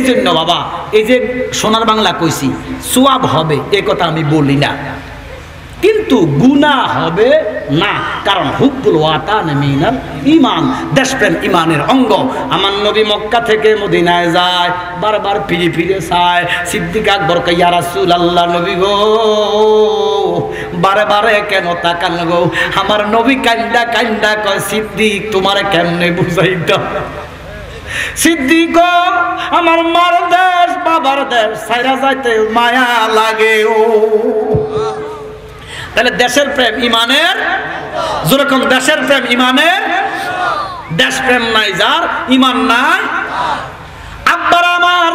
এই জন্য বাবা এই যে সোনার বাংলা কইছি সওয়াব হবে এ কথা আমি বলি না, কিন্তু গুনাহ হবে না, কারণ হুব্বুল ওয়াতান মিনাল ঈমান, দেশপ্রেম ঈমানের অঙ্গ। আমার নবী মক্কা থেকে মদিনায় যায়, বারবার ফিরে ফিরে চায়। সিদ্দিক আকবর কয় ইয়া রাসূলুল্লাহ, নবী গো বারে বারে কেন তাকান গো? আমার নবী কান্দা কান্দা কয় সিদ্দিক তোমারে কেমনে বুঝাইতাম? সিদ্দিক আমার মার দেশ বাবার দেশ ছাইরা যাইতে মায়া লাগে। ও তাহলে দেশের প্রেম ঈমানের, যেরকম দেশের প্রেম ঈমানের, দেশ প্রেম নাই যার, ঈমান নাই। আব্বার আমার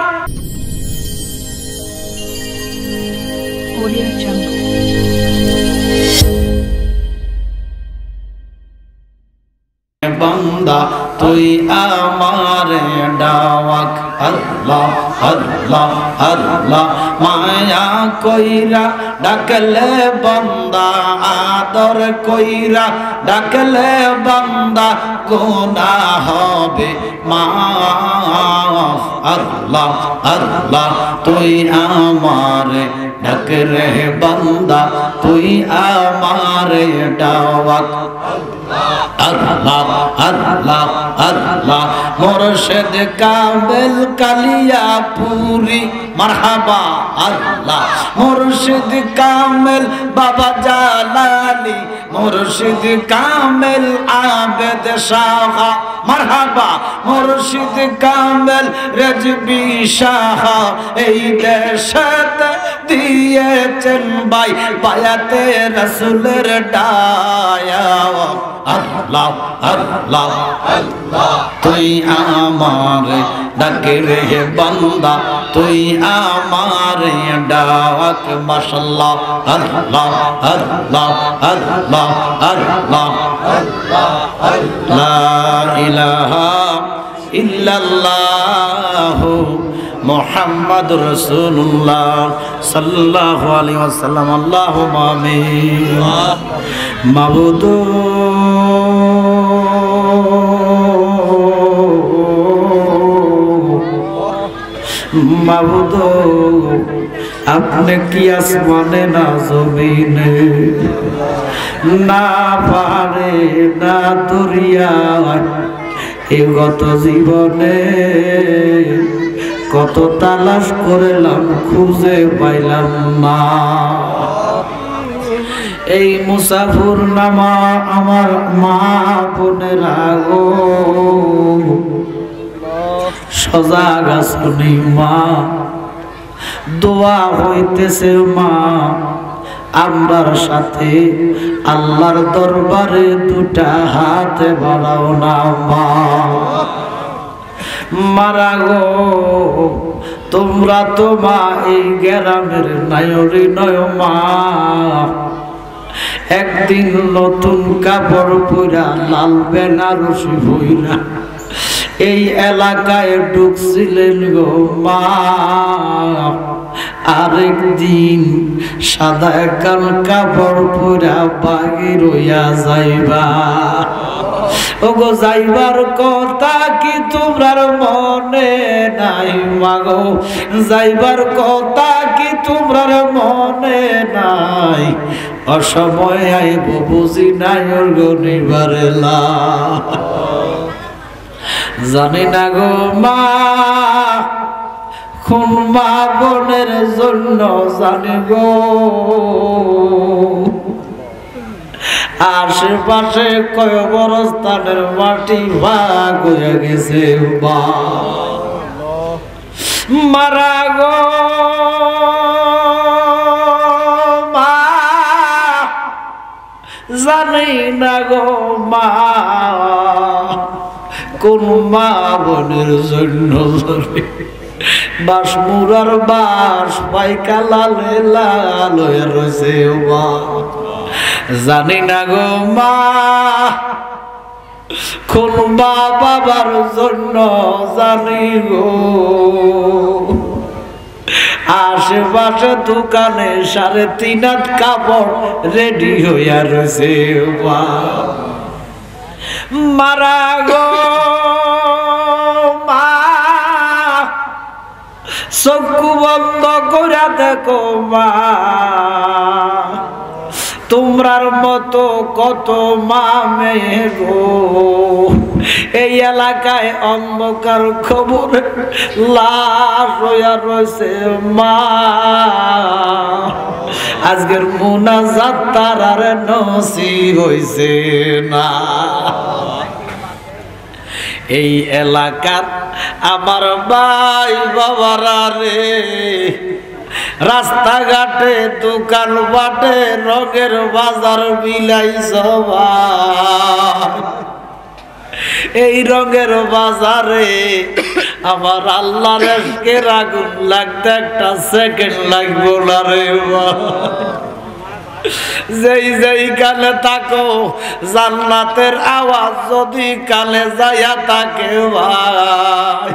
বান্দা তুই আমারে ডাক, আল্লাহ আল্লাহ আল্লাহ মায়া কইরা ডাকলে বান্দা, আদর কইরা ডাকলে বান্দা গুনাহ হবে মাফ। আল্লাহ আল্লাহ তুই আমারে ডাক রে বান্দা, তুই আমারে ডাক। আল্লাহ আল্লাহ আল্লাহ মুর্শিদ কামেল কালিয়া পুরি মারহাবা। আল্লাহ মুর্শিদ কামেল বাবা জালালি, মুর্শিদ কামেল আবেদ শাহ মারহাবা। মুর্শিদ কামেল রেজবি শাহ এই দেশে দিয়েছেন ভাই বায়াতে রাসূলের ডায়া। আল্লাহ আল্লাহ আল্লাহ তুই আমারে ডাক রে বান্দা, তুই আমারে ডাক। মাশাআল্লাহ আল্লাহ আল্লাহ আল্লাহ আল্লাহ লা ইলাহা ইল্লাল্লাহ মুহাম্মাদুর রাসূলুল্লাহ সাল্লাল্লাহু আলাইহি ওয়াসাল্লাম। আল্লাহুম্মা আমিন। মাবুদ মাবুদ আপনি কি আসমানে না জমিনে, না পারে না দরিয়ায়, এ গত জীবনে কত তালাশ করলাম খুঁজে পাইলাম না। এই মুসাফির নামা আমার মা বোনেরা গো, সজাগ আসুনি মা, দোয়া হইতেছে মা আমরার সাথে আল্লাহর দরবারে দুটা হাত বাড়াও না মা। মারা গো তোমরা তো মা এই গ্রামের নায়রি নয় মা, একদিন নতুন কাপড় পরা লাল বেনারসি বইরা এই এলাকায় ঢুকছিলেন গো মা, আরেকদিন সাদা কাল কাপড় পরা বাগির হইয়া যাইবা। ওগো যাইবার কথা কি তোমরার মনে নাই মাগো? যাইবার কথা কি তোমরার মনে নাই? অসময় আইব বুঝি নাই গনিবারেলা। জানি না গো মা কোন মা বোনের জন্য জানি গো আশেপাশে কয় বরস্থানের মাটি ভাগ হয়ে গেছে মা। মারা গো মা জানি না গো মা কোন মা বোনের জন্য বাস মুরার বাস পাইকা লালে লাল হয়ে রয়েছে মা। জানি না গো মা কোন মা বাবার জন্য জানি গো আশেপাশে দোকানে 3.5 হাত কাপড় রেডি হইয়া রয়েছে মা। মারা গো মা চক্ষু বন্ধ করে দেখো মা, তোমরার মতো কত মা মেয়ে গো এই এলাকায় অন্ধকার খবর লাশ হইয়া রয়েছে মা। আজকের মুনাজাত তার আর নসিব হইছে না। এই এলাকার আমার ভাই বাবারা রে, রাস্তাঘাটে দোকান বাটে রঙের বাজার বিলাই সবাই। এই রঙের বাজারে আমার আল্লাহর এশকের আগুন লাগতে একটা সেকেন্ড লাগবো না রে ভাই। যেই যেই কানে তাকো জান্নাতের আওয়াজ যদি কানে যাইয়া থাকে ভাই,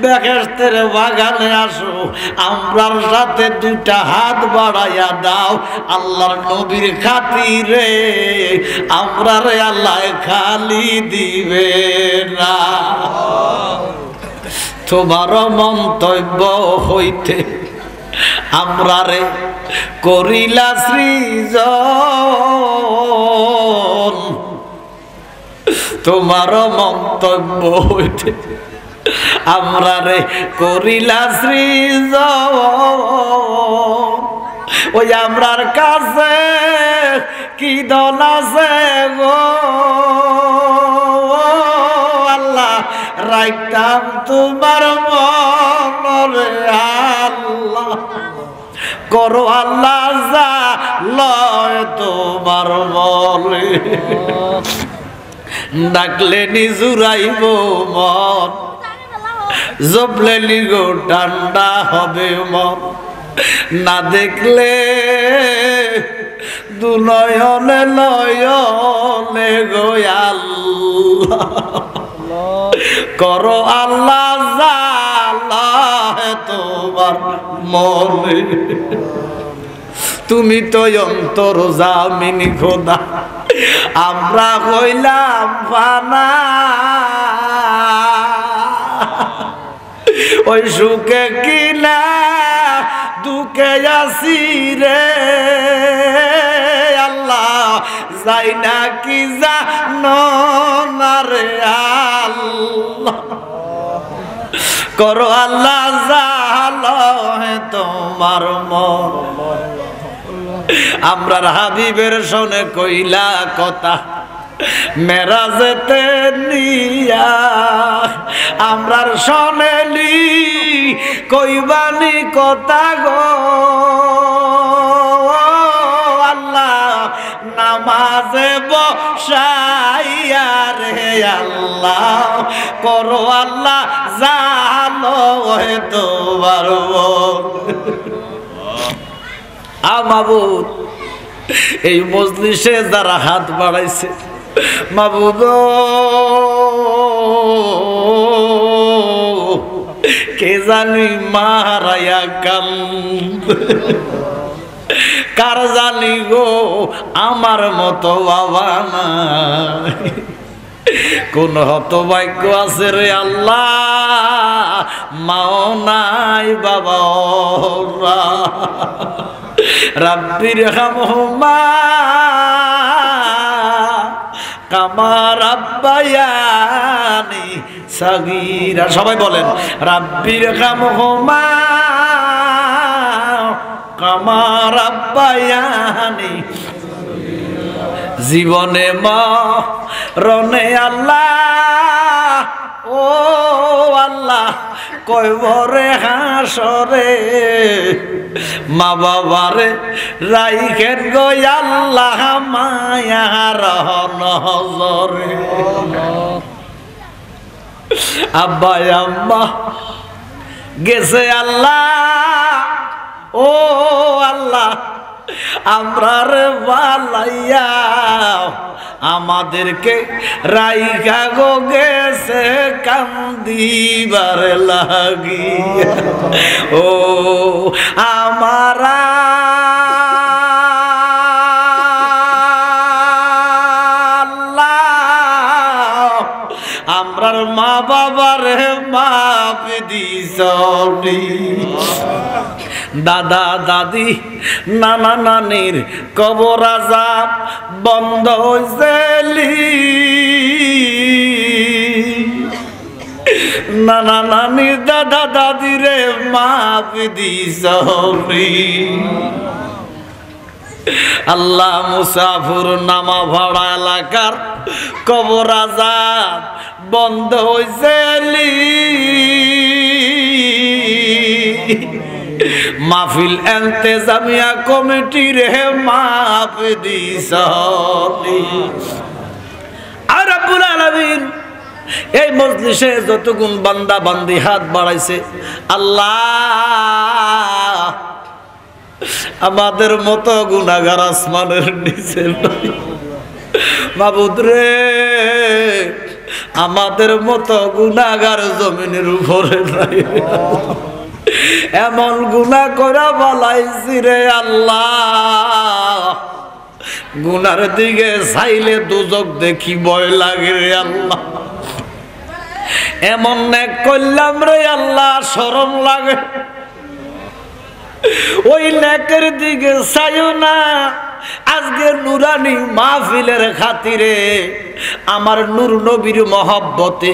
বেহেশতের বাগানে আসো, আমরার সাথে দুটা হাত বাড়াইয়া দাও। আল্লাহর নবীর খাতিরে আমরারে আল্লাহ খালি দিবে না। তোমার মন্তব্য হইতে আমরারে করিলা সৃজন, তোমার মন্তব্য হইতে আমরারে করিলা সৃজন। ওই আমরার কাছে কি দল আছে গো আল্লাহ, রাইতাম তোমার মনরে আল্লাহ, করো আল্লাহ যা লয় তোমার বলে। ডাকলে নিজুরাইব মন, জপলে নিগো ঠান্ডা হবে মন। না দেখলে দুনয়নে নয়নে গো আল্লাহ, করো আল্লাহ জালা তোমার মনে। তুমি তো অন্তর জামিন খোদা, আমরা হইলাম ফানা। ওই সুখে কিনা দুঃখে আসি রে আল্লাহ, যাই না কি জানো না রে আল্লাহ, করো আল্লাহ জালো তোমার মন। আমরার হাবিবের শোনে কইলা কথা মেরাজেতে নিয়া, আমরার শোনেলি কইবানি কথা গো আল্লাহ, নামাজে বসাইয়া রে আল্লাহ, করো আল্লাহ জানো তোমার মন। মাবুদ, এই মজলিসে যারা হাত বাড়াইছে মাবুদ, কে জানি মারায়া কাম, কার জানি গো আমার মতো বাবা নাই। কোন হতভাগ্য আছে রে আল্লাহ, মাও নাই বাবা রাব্বির হামহুমা কামা রাব্বায়ানি সাগীরা। সবাই বলেন রাব্বির হামহুমা কামা রাব্বায়ানি। জীবনে মরণে আল্লাহ ও আল্লাহ, কয়বরে হাসরে মা বাবারে রাইখেন গো আল্লাহ মায়ার নজরে। আব্বা আম্মা গেছে আল্লাহ ও আল্লাহ, আমরা রে বালাইয়া আমাদেরকে রাইখা গো গেছে কান্দিবার লাগিয়া। ও আমারা আমরার মা বাবার মাপ দিছ সরি। দাদা দাদি নানা নানির কবর আযাব বন্ধ হইছেলি, নানা নানির দাদা দাদিরে মাফ দিছরি। আল্লাহ মুসাফির নামা ভাড়া এলাকার কবর আযাব বন্ধ হইছেলি, মাহফিল ইন্তেজামিয়া কমিটির হে মাফ দিছরি। আর রব্বুল আলামিন এই মজলিসে যতগুণ বান্দা বান্দি হাত বাড়াইছে, আল্লাহ আমাদের মতো গুনাহগার আসমানের নিচে নাই মাবুদ রে, আমাদের মতো গুনাহগার জমিনের উপরে নাই। এমন গুনাহ করা বালাইছি রে আল্লাহ, গুনার দিকে চাইলে দুজক দেখি ভয় লাগে রে আল্লাহ। এমন নেক করলাম রে আল্লাহ শরম লাগে, ওই নেকের দিকে চাইও না। আজকে নুরানি মাহফিলের খাতিরে আমার নূর নবীর মহব্বতে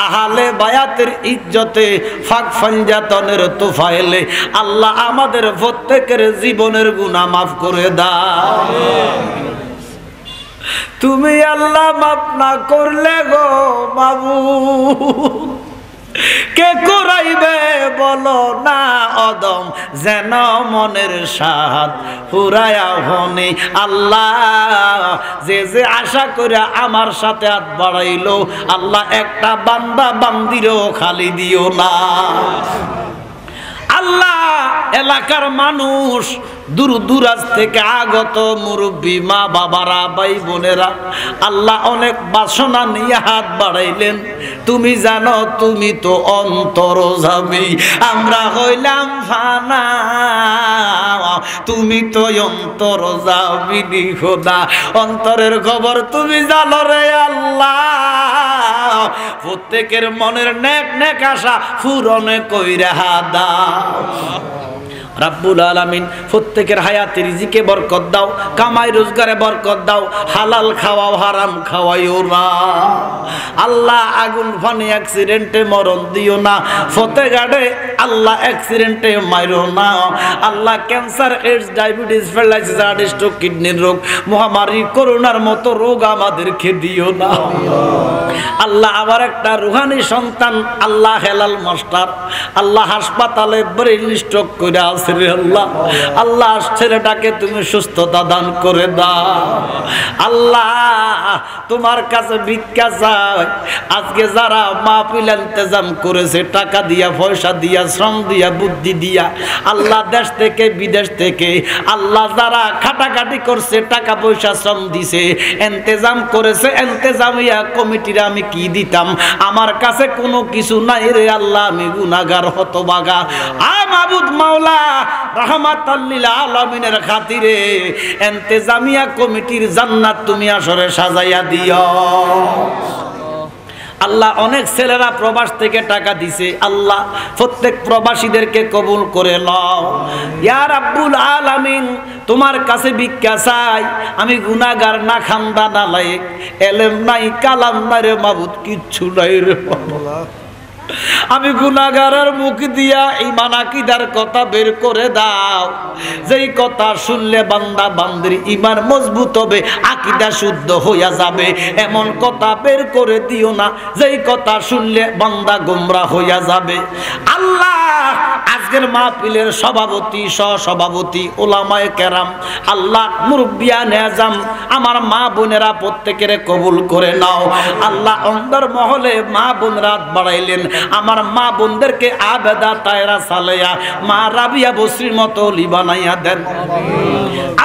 আহলে বায়াতের ইজ্জতে ফাক ফাঞ্জাতনের তোফায়েলে আল্লাহ আমাদের প্রত্যেকের জীবনের গুনাহ মাফ করে দাও। তুমি আল্লাহ মাফ না করলে গো মাবুদ কে করাইবে বলো না অদম, যেন মনের সাথ পুরায়া হনি। আল্লাহ যে যে আশা করে আমার সাথে হাত বাড়াইলো, আল্লাহ একটা বান্দা বান্দিরও খালি দিও না। আল্লাহ এলাকার মানুষ দূর দূরাজ থেকে আগত মুরব্বী মা বাবারা ভাই বোনেরা আল্লাহ অনেক বাসনা নিয়ে হাত বাড়াইলেন। তুমি জানো তুমি তো অন্তরযামী, আমরা হইলাম ফানা, তুমি তো অন্তরযামী খোদা, অন্তরের খবর তুমি জানো রে আল্লাহ। প্রত্যেকের মনের নেক নেক আশা পূরণে কইরা দাও রব্বুল আলামিন। প্রত্যেকের হায়াতে রিজিকে বরকত দাও, কামাই রোজগারে বরকত দাও, হালাল খাওয়াও হারাম খাওয়াইও না আল্লাহ। আগুন ফানি অ্যাক্সিডেন্টে মরণ দিও না, ফতেগাড়ে আল্লাহ অ্যাক্সিডেন্টে মাইরো না Allah. Cancer, AIDS, diabetes, paralysis, heart stroke, কিডনির রোগ, মহামারী, করোনার মতো রোগ আমাদেরকে দিও না আল্লাহ। আবার একটা রুহানি সন্তান আল্লাহ হেলাল মাস্টার আল্লাহ হাসপাতালে ব্রেন স্ট্রোক করে আছে আল্লাহ। আল্লাহ ছেলেটাকে তুমি সুস্থতা দান করে দাও আল্লাহ। তোমার কাছে ভিক্ষা চাই, আজকে যারা মাহফিল ইন্তেজাম করেছে টাকা দিয়া, পয়সা দিয়া, শ্রম দিয়া, বুদ্ধি দিয়া আল্লাহ, দেশ থেকে বিদেশ থেকে আল্লাহ যারা খাটাখাটি করছে, টাকা পয়সা শ্রম দিছে, ইন্তেজাম করেছে, ইন্তেজামিয়া কমিটির আমি কি দিতাম, আমার কাছে কোনো কিছু নাই রে আল্লাহ। আমি গুনাহগার হতভাগা, মাবুদ মাওলা রাহমাতাল লিল আলামিনের খাতিরে ইন্তেজামিয়া কমিটির জান্নাত তুমি আসরে সাজাইয়া দিও আল্লাহ। অনেক ছেলেরা প্রবাস থেকে টাকা দিছে আল্লাহ, প্রত্যেক প্রবাসীদেরকে কবুল করে নাও ইয়া রাব্বুল আলামিন। তোমার কাছে ভিক্ষা চাই, আমি গুনাহগার, না খান্দা, না লায়েক, এলেম নাই, কালাম নাই রে মাবুদ, কিচ্ছু নাই রে বাবা। আমি গুনাহগারের মুখ দিয়া ঈমান আকীদার কথা বের করে দাও, যেই কথা শুনলে বান্দা বান্দির ঈমান মজবুত হবে, আকীদা শুদ্ধ হইয়া যাবে, এমন কথা বের করে দিও না যেই কথা শুনলে বান্দা গোমরাহ হইয়া যাবে আল্লাহ। আজকের মাহফিলের সভাপতি, সহসভাপতি, ওলামায়ে কেরাম আল্লাহ, মুরব্বিয়ানে আযম, আমার মা বোনেরা প্রত্যেকের কবুল করে নাও আল্লাহ। অন্তর মহলে মা বোনরা বাড়াইলেন, আমার মা বোনদেরকে আবেদা তায়রা সালেয়া মা রাবিয়া বসরির মতো লিবানাইয়া দেন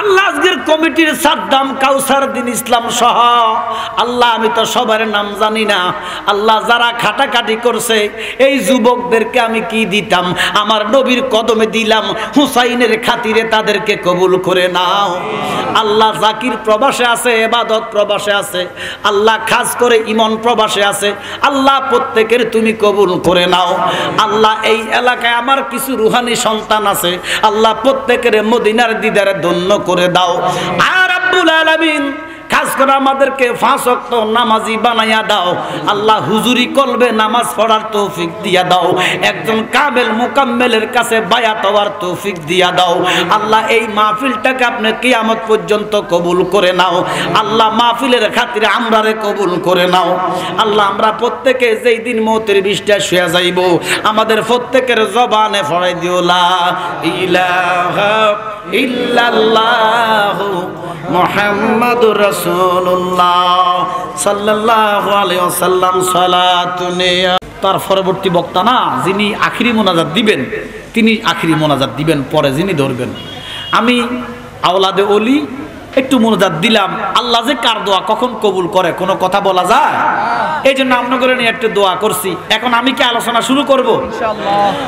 আল্লাহ। আজকের কমিটির সাদ্দাম, কাউসার দিন ইসলাম সহ আল্লাহ, আমি তো সবার নাম জানি না আল্লাহ, যারা খাটাখাটি করছে এই যুবকদেরকে আমি কি দিতাম, আমার নবীর কদমে দিলাম, হুসাইনের খাতিরে তাদেরকে কবুল করে নাও আল্লাহ। জাকির প্রবাসে আছে, ইবাদত প্রবাসে আছে আল্লাহ, খাস করে ঈমান প্রবাসে আছে আল্লাহ, প্রত্যেকের তুমি কবুল কবুল করে নাও। আল্লাহ এই এলাকায় আমার কিছু রুহানি সন্তান আছে, আল্লাহ প্রত্যেকের মদিনার দিদারে ধন্য করে দাও। আর রাব্বুল আলামিন খাস করে আমাদেরকে 5 ওয়াক্ত নামাজি বানাইয়া দাও। আল্লাহ হুজুরি কলবে নামাজ পড়ার তৌফিক দিয়া দাও। একজন কামেল মুকাম্মেলের কাছে বায়াত হওয়ার তৌফিক দিয়া দাও। আল্লাহ এই মাহফিলটাকে আপনি কিয়ামত পর্যন্ত কবুল করে নাও। আল্লাহ মাহফিলের খাতিরে আমরারে কবুল করে নাও। আল্লাহ আমরা প্রত্যেকে যেই দিন মৌতের বিষ্টায় শুয়ে যাইব, আমাদের প্রত্যেকের জবানে পড়াই দিও লা ইলাহা ইল্লাল্লাহু মুহাম্মাদুর রাসূলুল্লাহ সাল্লাল্লাহু আলাইহি ওয়াসাল্লাম সালাতুনিয়া। তার পরবর্তী বক্তা না, যিনি আখিরি মোনাজাত দিবেন তিনি আখিরি মোনাজাত দিবেন, পরে যিনি ধরবেন। আমি আওলাদে ওলি একটু মোনাজাত দিলাম। আল্লাহ যে কার দোয়া কখন কবুল করে কোনো কথা বলা যায়? এই জন্য আপনাদের নিয়ে একটু দোয়া করছি। এখন আমি কি আলোচনা শুরু করব?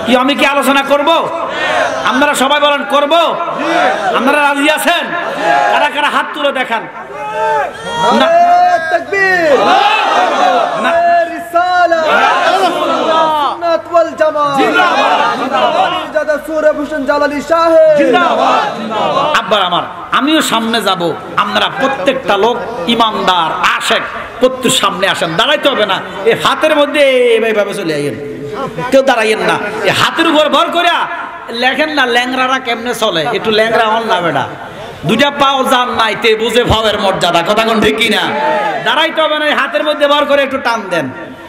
কি আমি কি আলোচনা করব? আপনারা সবাই বলেন করব? আপনারা রাজি আছেন? কারা কারা হাত তুলে দেখান। আব্বার আমার, আমিও সামনে যাব। আপনারা প্রত্যেকটা লোক ইমানদার আশেক প্রত্যেক সামনে আসেন। দাঁড়াইতে হবে না, এই হাতের মধ্যে এইভাবে চলে আইয়েন, কেউ দাঁড়াইয়েন না। এই হাতের উপর ভর করিয়া লেখেন না, ল্যাংরারা কেমনে চলে, একটু ল্যাংরা হন না বেটা। দুইটা পাও যান নাই তে বুঝে ভাবের মর্যাদা, কথা কোন ঠিক কিনা? দাঁড়াইতে হবে না, হাতের মধ্যে ভর করে একটু টান দেন।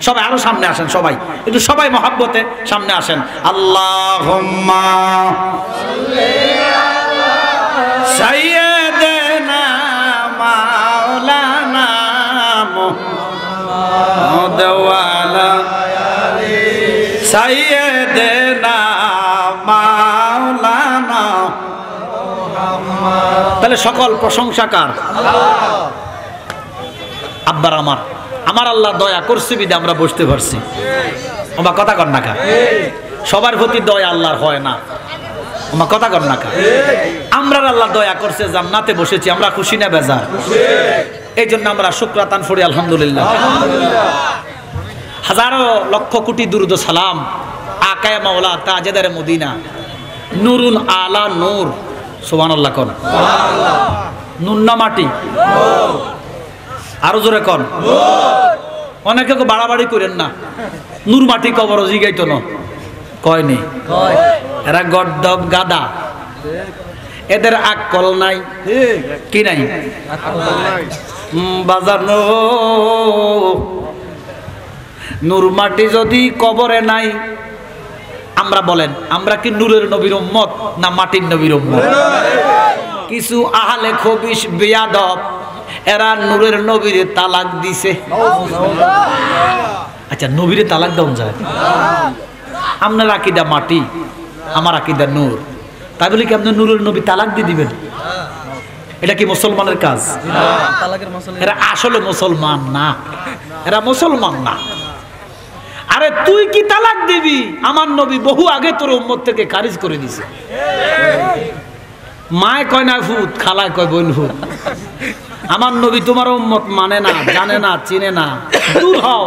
সবাই আরো সামনে আসেন, সবাই একটু সবাই মহাব্বতে সামনে আসেন। আল্লাহুম্মা সাইয়্যিদানা মাওলানা মুহাম্মদ ওয়া আলা সাইয়্যিদানা মাওলানা মুহাম্মদ। তাহলে সকল প্রশংসা কার? আব্বার আমার, আমার আল্লাহ দয়া করছে বিদে আমরা বসতে পারছি। আমার কথা কর না কা, সবার প্রতি দয়া আল্লাহর হয় না। আমার কথা কর না কা, আমরা আল্লাহ দয়া করছে, জান্নাতে বসেছি, আমরা খুশি না বেজার? এই জন্য আমরা শুকরাতান ফরি আলহামদুলিল্লাহ। হাজারো লক্ষ কোটি দুরুদ সালাম আকায়ে মাওলা তাজেদারে মদিনা নুরুন আলা নূর। সুবহানাল্লাহ কোন? নূর না মাটি? আরো জোরে কন। অনেকে বাড়াবাড়ি করেন না, নূর মাটি কবর জিগাইতো না, কয়নি? এরা গর্দব গাদা, এদের আকল নাই, কি নাই? বাজানো নূর মাটি যদি কবরে নাই, আমরা বলেন আমরা কি নূরের নবীর উম্মত না মাটির নবীর উম্মত? কিছু আহলে খবিশ বেয়াদব এরা নূরের নবীরে তালাক দিছে। আচ্ছা, নবীরে তালাক দেওয়া যায়? আপনার আকীদা মাটি, আমার আকীদা নূর, তাই বলে কি আপনি নূরের নবী তালাক দিয়ে দিবেন? এটা কি মুসলমানের কাজ? এরা আসলে মুসলমান না, এরা মুসলমান না। আরে তুই কি তালাক দিবি? আমার নবী বহু আগে তোর উম্মত থেকে খারিজ করে দিছে। মায় কয় না ফুত, খালায় কয় বোন ফুত। আমার নবী তোমার উম্মত মানে না, জানে না, চিনে না। দূর হও,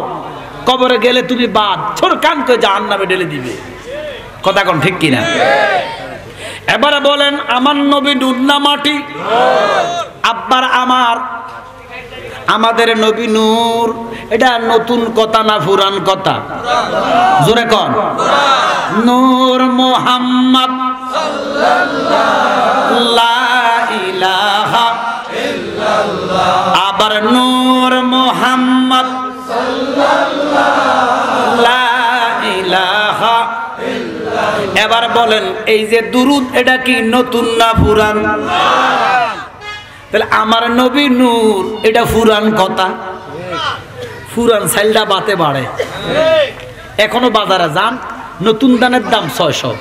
কবরে গেলে তুমি বাদ ছোট কান করে জাহান্নামে ঢেলে দিবে। কথা কোন ঠিক কিনা? এবারে বলেন আমার নবী নূর না মাটি? আব্বার আমার, আমাদের নবী নূর। এটা নতুন কথা না পুরান কথা? জোরে কন। নূর মুহাম্মদ লা ইলাহা ইল্লাল্লাহ। আবার নূর মুহাম্মদ লা ইলাহা ইল্লাল্লাহ। এবার বলেন এই যে দুরুদ এটা কি নতুন না পুরান? তাহলে আমার নবী নূর এটা পুরান কথা। পুরান সাইলটা বাতে বাড়ে। এখনো বাজারে যান, নতুন দানের দাম 600,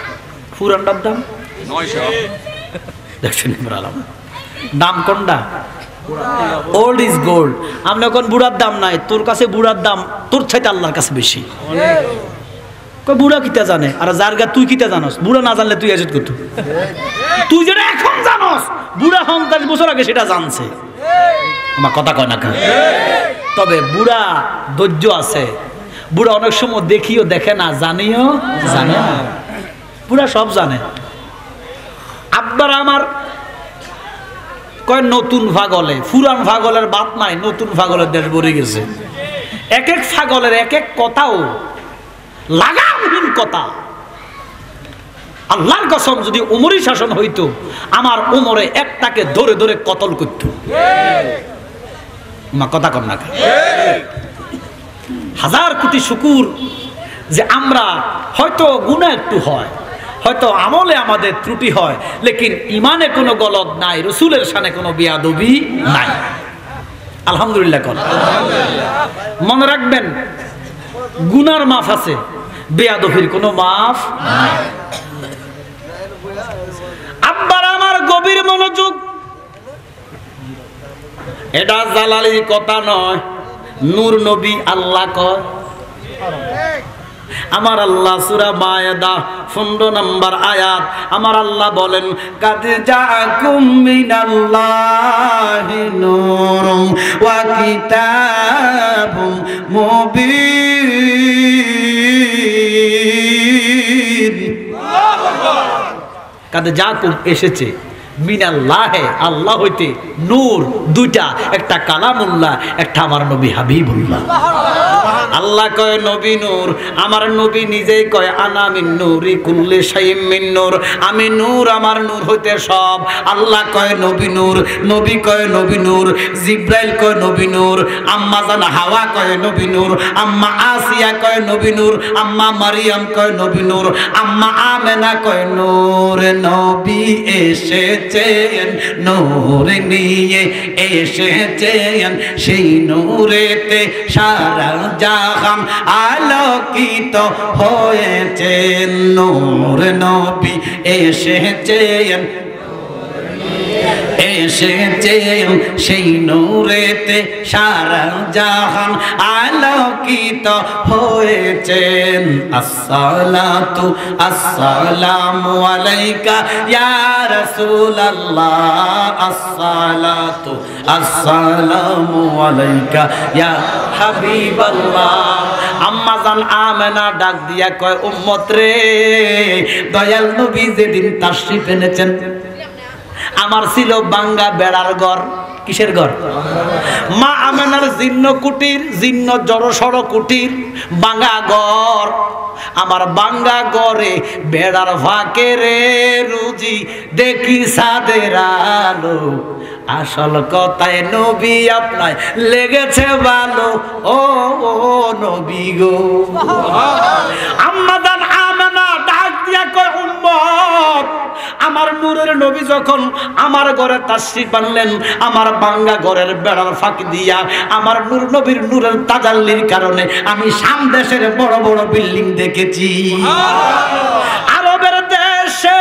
পুরানটার দাম 900। দেখছেন দাম কোনটা? Old is gold. আমরা এখন বুড়ার দাম নাই, তোর কাছে বুড়ার দাম তোর চাইতে আল্লাহর কাছে বেশি। বুড়া কিতা জানে, আর যার গা তুই কিতা জানস? বুড়া না জানলে তুই আজত করতো? তুই যেটা এখন জানস, বুড়া 50 বছর আগে সেটা জানছে। আমার কথা কয় না? তবে বুড়া ধৈর্য আছে, বুড়া অনেক সময় দেখিও দেখে না, জানিও জানে না, বুড়া সব জানে। আব্বার আমার কয় নতুন পাগলে, পুরান পাগলের বাত নাই, নতুন পাগলের দেশ ভরে গেছে। এক এক পাগলের এক এক কথাও লাগামহীন কথা। আল্লাহর কসম, যদি উমরি শাসন হইতো, আমার উমরে একটাকে ধরে ধরে কতল করত। মা কথা কর না, হাজার কোটি শুকুর যে আমরা হয়তো গুনাহ একটু হয়, হয়তো আমলে আমাদের ত্রুটি হয়, লেকিন ইমানে কোনো গলদ নাই, রসুলের শানে কোনো বেয়াদবি নাই। আলহামদুলিল্লাহ কর। মনে রাখবেন, গুনার মাফ আছে, বেয়াদবির কোনো মাফ নাই। আব্বার আমার গভীর মনোযোগ, এটা জালালির কথা নয়, নূর নবী আল্লাহ কয়। আমার আল্লাহ সূরা মায়েদা 15 নম্বর আয়াত, আমার আল্লাহ বলেন, কাদ জাআকুম মিনাল্লাহি নূরুন ওয়া কিতাবুম মুবিন। কাদ জাআকুম এসেছে, মিনাল্লাহে আল্লাহ হইতে, নূর দুইটা, একটা কালামুল্লাহ, একটা আমার নবী হাবিবুল্লাহ। আল্লাহ কয় নবী নূর, আমার নবী নিজেই কয় আনা মিন নূরি কুল্লি শাইইন মিন নূর, আমি নূর, আমার নূর হইতে সব। আল্লাহ কয় নবী নূর, নবী কয় নবী নূর, জিব্রাইল কয় নবী নূর, আম্মা জান হাওয়া কয় নবী নূর, আম্মা আসিয়া কয় নবী নূর, আম্মা মারিয়াম কয় নবী নূর, আম্মা আমেনা কয় নূর। নবী এসেছেন নূর নিয়ে, এসেছেন সেই নূরেতে সারা জাহান আলোকিত হয়েছেন। নূর নবী এসেছেন, এসেছেন সেই নূরেতে সারা জাহান আলোকিত হয়েছেন। আসসালাতু আসসালামু আলাইকা ইয়া রাসূলুল্লাহ, আসসালাতু আসসালামু আলাইকা ইয়া হাবিবাল্লাহ। আম্মা জান আমেনা ডাক দিয়া কয়, উম্মত রে, দয়াল নবী যেদিন তাশরিফ এনেছেন, আমার ছিল বাঙ্গা বেড়ার ঘর। কিসের ঘর? মা আমেনার জীর্ণ কুটির, জীর্ণ জড়সড় কুটির, বাঙ্গা ঘর। আমার বাঙ্গা ঘরে বেড়ার ফাঁকে রে রুজি দেখি সাদের আলো। আসল কথায় নবী আপনায় লেগেছে ভালো, ও নবী গো। আম্মা জান আমেনা ডাক দিয়া কয়, উম্মত, আমার নূরের নবী যখন আমার ঘরে তাশরিফ আনলেন, আমার বাঙ্গা ঘরের বেড়ার ফাঁকি দিয়া আমার নূর নবীর নূরের তাজাল্লির কারণে আমি শাম দেশের বড় বড় বিল্ডিং দেখেছি। আরবের দেশে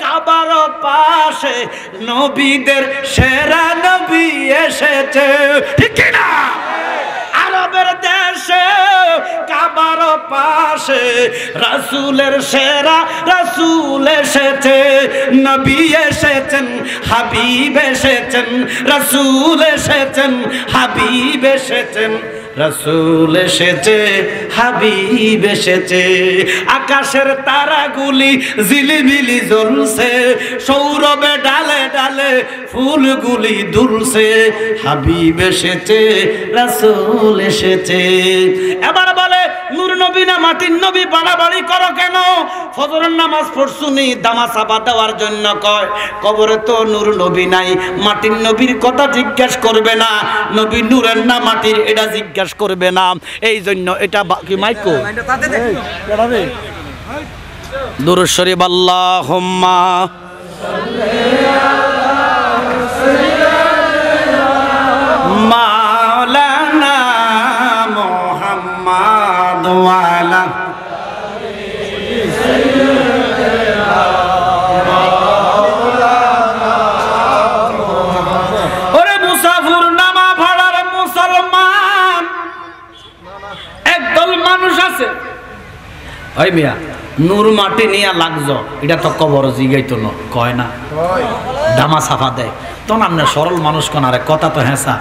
কাবার পাশে নবীদের সেরা নবী এসেছে, ঠিক না? আরবের দেশে কাবার পাশে রাসূলের সেরা রাসূল এসেছে, নবী এসেছেন, হাবিব এসেছেন, রাসূল এসেছেন, হাবিব এসেছেন, রাসূল এসেছে, হাবিব এসেছে। আকাশের তারাগুলি ঝিলিমিলি জ্বলছে, সৌরভে ডালে ডালে ফুলগুলি দুলছে, হাবিব এসেছে, রাসূল এসেছে। এবার বলে, নূর নবী না মাটির নবী বাড়াবাড়ি করো কেন? ফজরের নামাজ পড়ছুনি, দামা চাপা দেওয়ার জন্য কয়। কবরে তো নূর নবী নাই, মাটির নবীর কথা জিজ্ঞাসা করবে না, নবী নূরের না মাটির এটা জিজ্ঞাসা করবে না। এই জন্য এটা কি মাইকো দুরূদ শরীফ, আল্লাহুম্মা মাওলানা মুহাম্মদ ওয়া আলা ওই মিয়া নূর মাটি নিয়ে লাগছো, এটা তো কবর জিগাইতো না, কয় না, দামা সাফা দেয়। তখন আপনার সরল মানুষ কোন আরে কথা তো হেসা,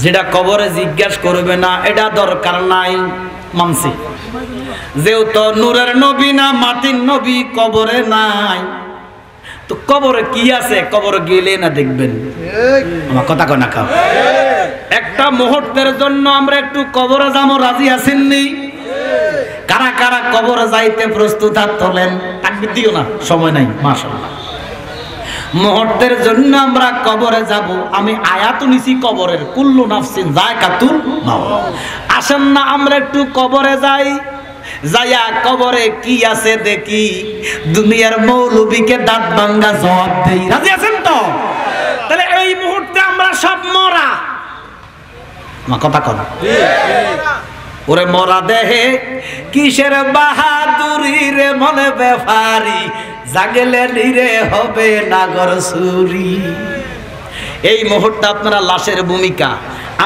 যেটা কবরে জিজ্ঞাসা করবে না এটা দরকার নাই। মানছি। যেহেতু নূরের নবী না মাটির নবী, কবরে নাই, তো কবরে কি আছে? কবরে গেলে না দেখবেন। আমার কথা কয় না খাও। একটা মুহূর্তের জন্য আমরা একটু কবরে যাবো, রাজি আছেননি? কারা কারা কবরে যাইতে প্রস্তুত? হাত তোলেন। তাকবীর দিও না, সময় নাই। মাশাআল্লাহ। মুহূর্তের জন্য আমরা কবরে যাব। আমি আয়াত নিছি কবরের, কুল্লু নাফসিন যায়কাতুল মাউত। আসেন না আমরা একটু কবরে যাই, যাইয়া কবরে কি আছে দেখি, দুনিয়ার মৌলবীকে দাঁত ভাঙ্গা জবাব দেই। রাজি আছেন তো? তাহলে এই মুহূর্তে আমরা সব মরা। মা কথা কর। ওরে মরা দেহে কিসের বাহাদুরি রে, মনে বেফারি জাগেলে নিরে হবে নাগর সুরি। এই মুহূর্তে আপনারা লাশের ভূমিকা,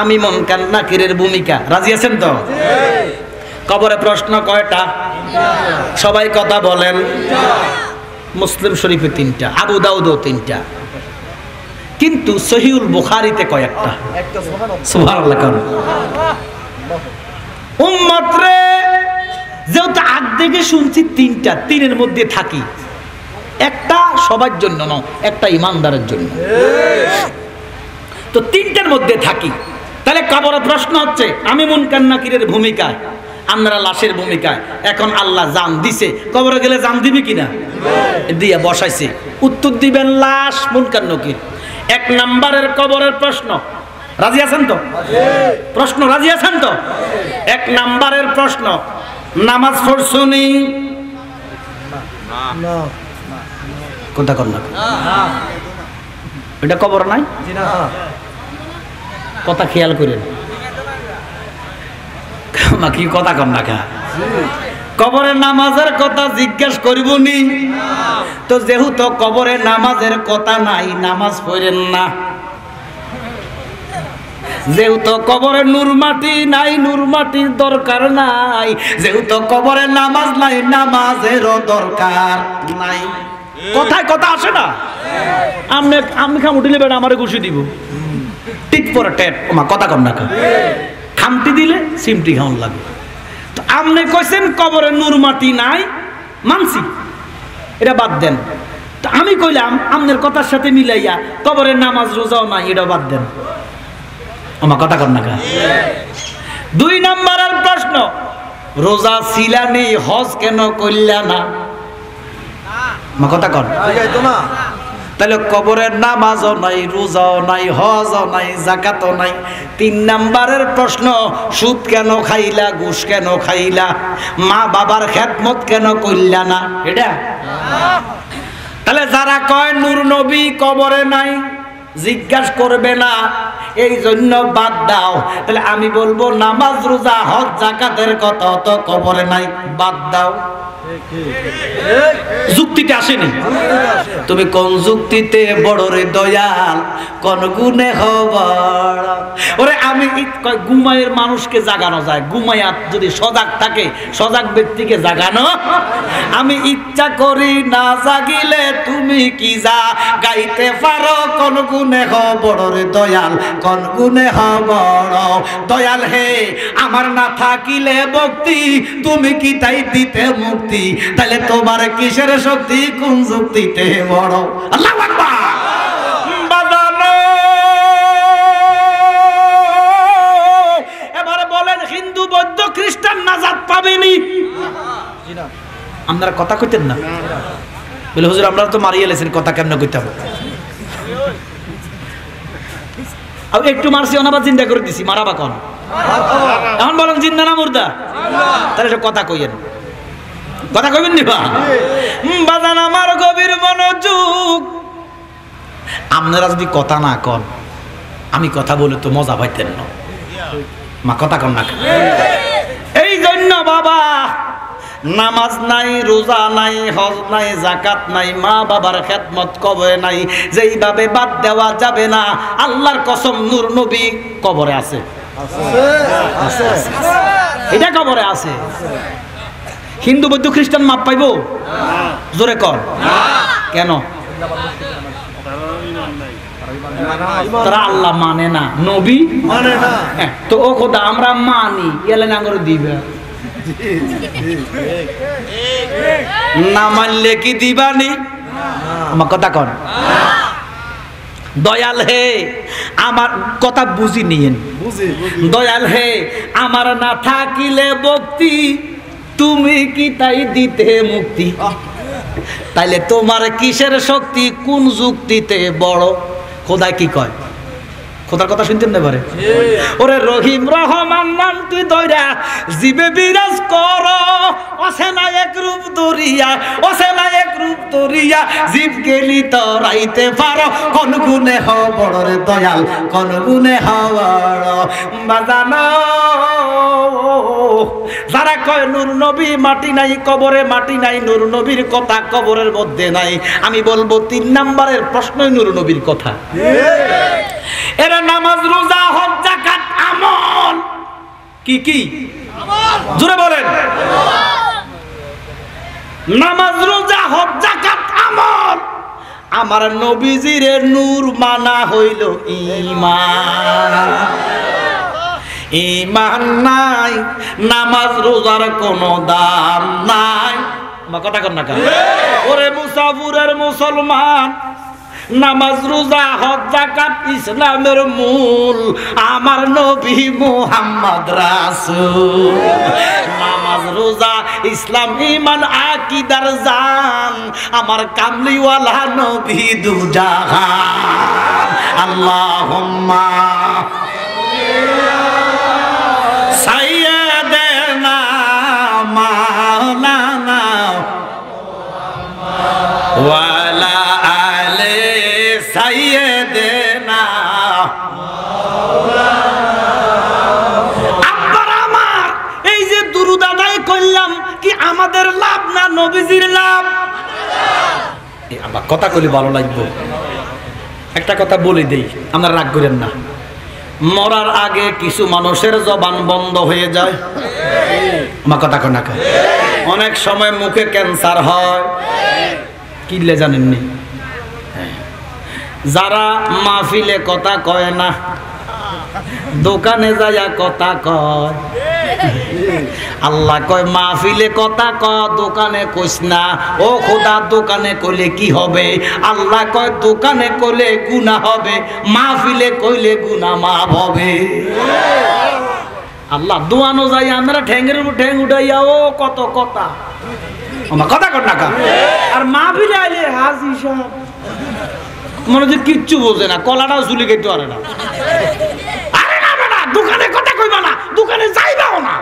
আমি মুনকার নাকিরের ভূমিকা। রাজি আছেন তো? কবরে প্রশ্ন কয়টা? সবাই কথা বলেন। মুসলিম শরীফে 3টা, আবু দাউদও 3টা, কিন্তু সহিহুল বুখারীতে কয়েকটা। সুবহানাল্লাহ। উম্মত রে, যেহেতু আগ থেকে শুনছি 3টা, 3-এর মধ্যে থাকি। একটা সবার জন্য নয়, একটা ইমানদারের জন্য। তো 3টার মধ্যে থাকি। তাহলে কবরে প্রশ্ন হচ্ছে আমি মুনকার নাকিরের ভূমিকায়, আপনারা লাশের ভূমিকায়। এখন আল্লাহ জান দিছে, কবরে গেলে জান দিবে কিনা? দিয়া বসাইছে। উত্তর দিবেন লাশ, মুনকার নাকির। 1 নম্বরের কবরের প্রশ্ন। রাজি আছেন তো? প্রশ্ন রাজি আছেন তো? 1 নম্বরের প্রশ্ন, নামাজ পড়ছনি? কোনটা কর না, এটা কবর নাই? কথা খেয়াল করেন। কি কথা কর না খা? কবরে নামাজের কথা জিজ্ঞেস করিব নি? তো যেহেতু কবরে নামাজের কথা নাই, নামাজ পড়েন না। যেহেতু কবরে নূর মাটি নাই, নূর মাটির দরকার নাই। যেহেতু কবরে নামাজ নাই, নামাজেরও দরকার নাই। কথায় কথা আসে না? আমি খাম উঠিলে বেড়া আমারে ঘুষি দিব, টিট পরে টেট। ওমা কথা কম না খা। খামটি দিলে সিমটি খাওয়ান লাগে। তো আপনি কইছেন কবরে নূর মাটি নাই, মানছি, এটা বাদ দেন। তো আমি কইলাম আপনার কথার সাথে মিলাইয়া কবরের নামাজ রোজাও নাই, এটা বাদ দেন। আমার কথা কর না খা। 2 নম্বরের প্রশ্ন, রোজা ছিলানি, হজ কেন কইলা না? আমার কথা কর। তাহলে কবরের নামাজও নাই, রোজাও নাই, হজও নাই, যাকাতও নাই। 3 নম্বরের প্রশ্ন, সুদ কেন খাইলা, ঘুষ কেন খাইলা, মা বাবার খেদমত কেন কইলা না? এটা তাহলে যারা কয় নূর নবী কবরে নাই, জিজ্ঞাসা করবে না, এই জন্য বাদ দাও। তাহলে আমি বলবো নামাজ রোজা হজ যাকাতের কথা তো কবরে নাই, বাদ দাও। যুক্তিতে আসেনি? তুমি কোন যুক্তিতে বড় রে দয়াল, কোন গুণে হবার? ওরে আমি ঘুমায়ের মানুষকে জাগানো যায়, ঘুমায়া যদি সজাগ থাকে, সজাগ ব্যক্তিকে জাগানো। আমি ইচ্ছা করি না জাগিলে তুমি কি যা গাইতে পারো, কোন গুণে হবড় রে দয়াল, কোন গুণে হবড়? দয়াল হে আমার না থাকিলে ভক্তি, তুমি কি তাই দিতে মুক্তি? তাহলে তোমার কিসের শক্তি, কোন যুক্তিতে বড়? আল্লাহু আকবার। বাজানো এবারে বলেন, হিন্দু বৌদ্ধ খ্রিস্টান নাজাত পাবেনি? আপনারা কথা কইতেন না? বলে হুজুর আপনারা তো মারিয়ে লেছেন, কথা কেমন কইতাম? একটু মারছি, অনাবার চিন্তা করে দিছি, মারাবা কোন? এখন বলেন জিন্দা না মুর্দা? তাহলে সব কথা কইয়েন, কথা কইবেন নিবা? বাজান আমার গভীর মনোযোগ। আপনারা যদি কথা না কন, আমি কথা বলে তো মজা পাইতেন না। মা কথা কন না। এই জন্য বাবা, নামাজ নাই, রোজা নাই, হজ নাই, যাকাত নাই, মা বাবার খেদমত কবরে নাই, যেইভাবে বাদ দেওয়া যাবে না। আল্লাহর কসম, নূর নবী কবরে আছে, এটা কবরে আছে। হিন্দু বৌদ্ধ খ্রিস্টান মাপ পাইব? জোরে কর। কেন? তারা আল্লাহ মানে না, নবী মানে না। তো ও কথা আমরা মানি, এলে না করে দিবে। না মানলে কি দিবানি? আমার কথা কন। দয়াল হে, আমার কথা বুঝি নিয়েন। দয়াল হে, আমার না থাকিলে ভক্তি, তুমি কি তাই দিতে মুক্তি? তাইলে তোমার কিসের শক্তি, কোন যুক্তিতে বড়? খোদাই কি কয়? খোদার কথা শুনতেন না পারে? ওরে রহিম রহমান নামটি দইরা জিবে বিরাজ কর, অসেনা এক রূপ দরিয়া, অসেনা এক রূপ দরিয়া, জীব গেলি তরাইতে পারো, কোন গুণে হও বড় রে দয়াল, কোন গুণে হও বড় বাজানো। যারা কয় নূর নবী মাটি নাই, কবরে মাটি নাই, নূর নবীর কথা কবরের মধ্যে নাই, আমি বলবো 3 নম্বরের প্রশ্নই নূর নবীর কথা। এরা নামাজ রোজা হজ যাকাত আমল কি কি? জোরে বলেন। নামাজ রোজা হজ যাকাত আমল। আমার নবীজির নূর মানা হইল ঈমান। ঈমান নাই, নামাজ রোজার কোনো দাম নাই। মা কথা কর না কেন? ওরে মুসাফিরের মুসলমান, নামাজ রোজা হজ যাকাত ইসলামের মূল, আমার নবী মুহাম্মদ রাসূল। নামাজ রোজা ইসলাম ঈমান আকীদার জান, আমার কামলিওয়ালা নবী দুজাহান। আল্লাহুম্মা সাইয়্যিদানা মাওলানা ওয়া আলা আলি সাইয়্যিদানা। আব্বার আমার, এই যে দুরূদ আদায় করলাম, কি আমাদের লাভ না নবীজির লাভ? এই আবার কথা কইলে ভালো লাগবে। একটা কথা বলে দেই, আপনারা রাগ করেন না। মরার আগে কিছু মানুষের জবান বন্ধ হয়ে যায়। আমার কথা কন না। অনেক সময় মুখে ক্যান্সার হয়, কিনলে জানেননি? যারা মাহফিলে কথা কয় না, দোকানে যাইয়া কথা কয়। আল্লাহ কয় মাহফিলে কথা ক, দোকানে কইস না। ও খোদা, দোকানে কইলে কি হবে? আল্লাহ কয় দোকানে কইলে গুনাহ হবে, মাহফিলে কইলে গুনাহ মাফ হবে। আল্লাহ দোয়ানো যাই আমরা ঠ্যাঙ্গের উপর ঠ্যাং উঠাইয়া ও কত কথা। আমার কথা কর না। আর মাহফিলে আইলে হাজি সাহেব মনে হচ্ছে কিচ্ছু বোঝে না, কলাটাও ঝুলি খেতে পারে না। আরে না বেটা, দোকানে কথা কইবা না, দোকানে যাইবাও না,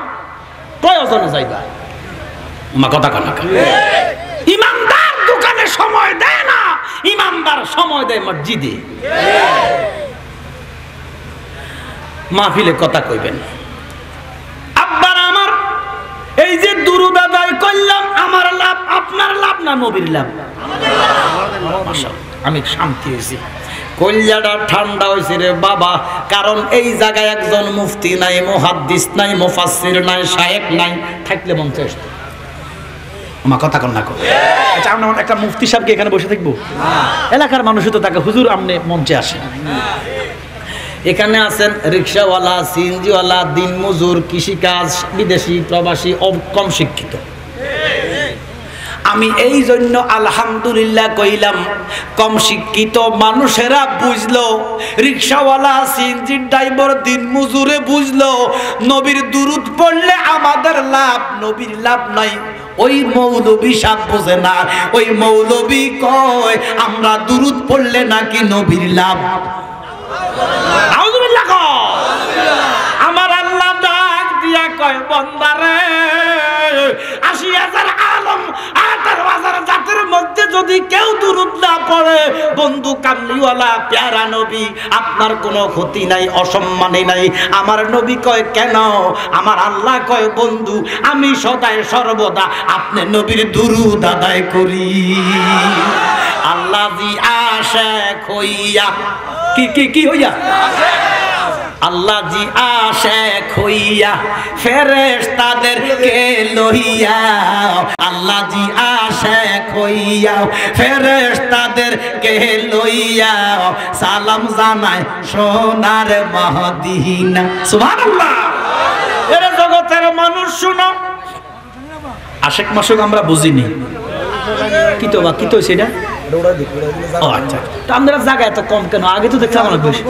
প্রয়োজনে যাইবা। আমার কথা কর না। ইমানদার দোকানে সময় দেয় না, ইমানদার সময় দেয় মসজিদে। মাহফিলে কথা কইবেন। আব্বার আমার, এই যে দুরূদ আদায় করলাম, আমার লাভ আপনার লাভ না নবীর লাভ? আমি শান্তি হয়েছি, কলিজাটা ঠান্ডা হয়েছে রে বাবা। কারণ এই জায়গায় একজন মুফতি নাই, মুহাদ্দিস নাই, মুফাসসির নাই, শায়েখ নাই, থাকলে মঞ্চে আসতো। আমার কথা কন না। আচ্ছা, আমরা একটা মুফতি সাহেব কি এখানে বসে থাকবো? এলাকার মানুষই তো তাকে হুজুর আমনে মঞ্চে আসে। এখানে আছেন রিক্সাওয়ালা, সিএনজিওয়ালা, দিনমজুর, কৃষিকাজ, বিদেশি, প্রবাসী, কম শিক্ষিত। আমি এই জন্য আলহামদুলিল্লাহ কইলাম, কম শিক্ষিত মানুষেরা বুঝলো, রিক্সাওয়ালা, সিএনজির ড্রাইভার, দিনমজুরে বুঝলো, নবীর দুরূদ পড়লে আমাদের লাভ, নবীর লাভ নাই। ওই মৌলবী সাহেব বোঝে না, ওই মৌলবী কয় আমরা দুরূদ পড়লে নাকি নবীর লাভ। আউযুবিল্লাহ কয়। আমার আল্লাহ ডাক দিয়া কয়, বান্দারে ৮০,০০০ আলম ১৮,০০০ জাতির মধ্যে যদি কেউ দুরূদ না পড়ে, বন্ধু কামলিওয়ালা প্যারা নবী, আপনার কোনো ক্ষতি নাই, অসম্মানী নাই। আমার নবী কয় কেন? আমার আল্লাহ কয় বন্ধু, আমি সদাই সর্বদা আপনি নবীর দুরূদ আদায় করি। আল্লাহ জি আশিক হইয়া, কি কি কি হইয়া? আল্লাহ জি আশিক হইয়া ফেরেশতাদেরকে লইয়া, আল্লাহ জি আশিক হইয়া ফেরেশতাদেরকে লইয়া সালাম জানায় সোনার মদিনা। সুবহানাল্লাহ। এর জগতের মানুষ শুনো, আশেক মাসুক আমরা বুঝিনি কি তো বা কি তো সেটা ও আচ্ছা তো আমরা জায়গা এত কম কেন আগে তো দেখলাম অনেক বেশি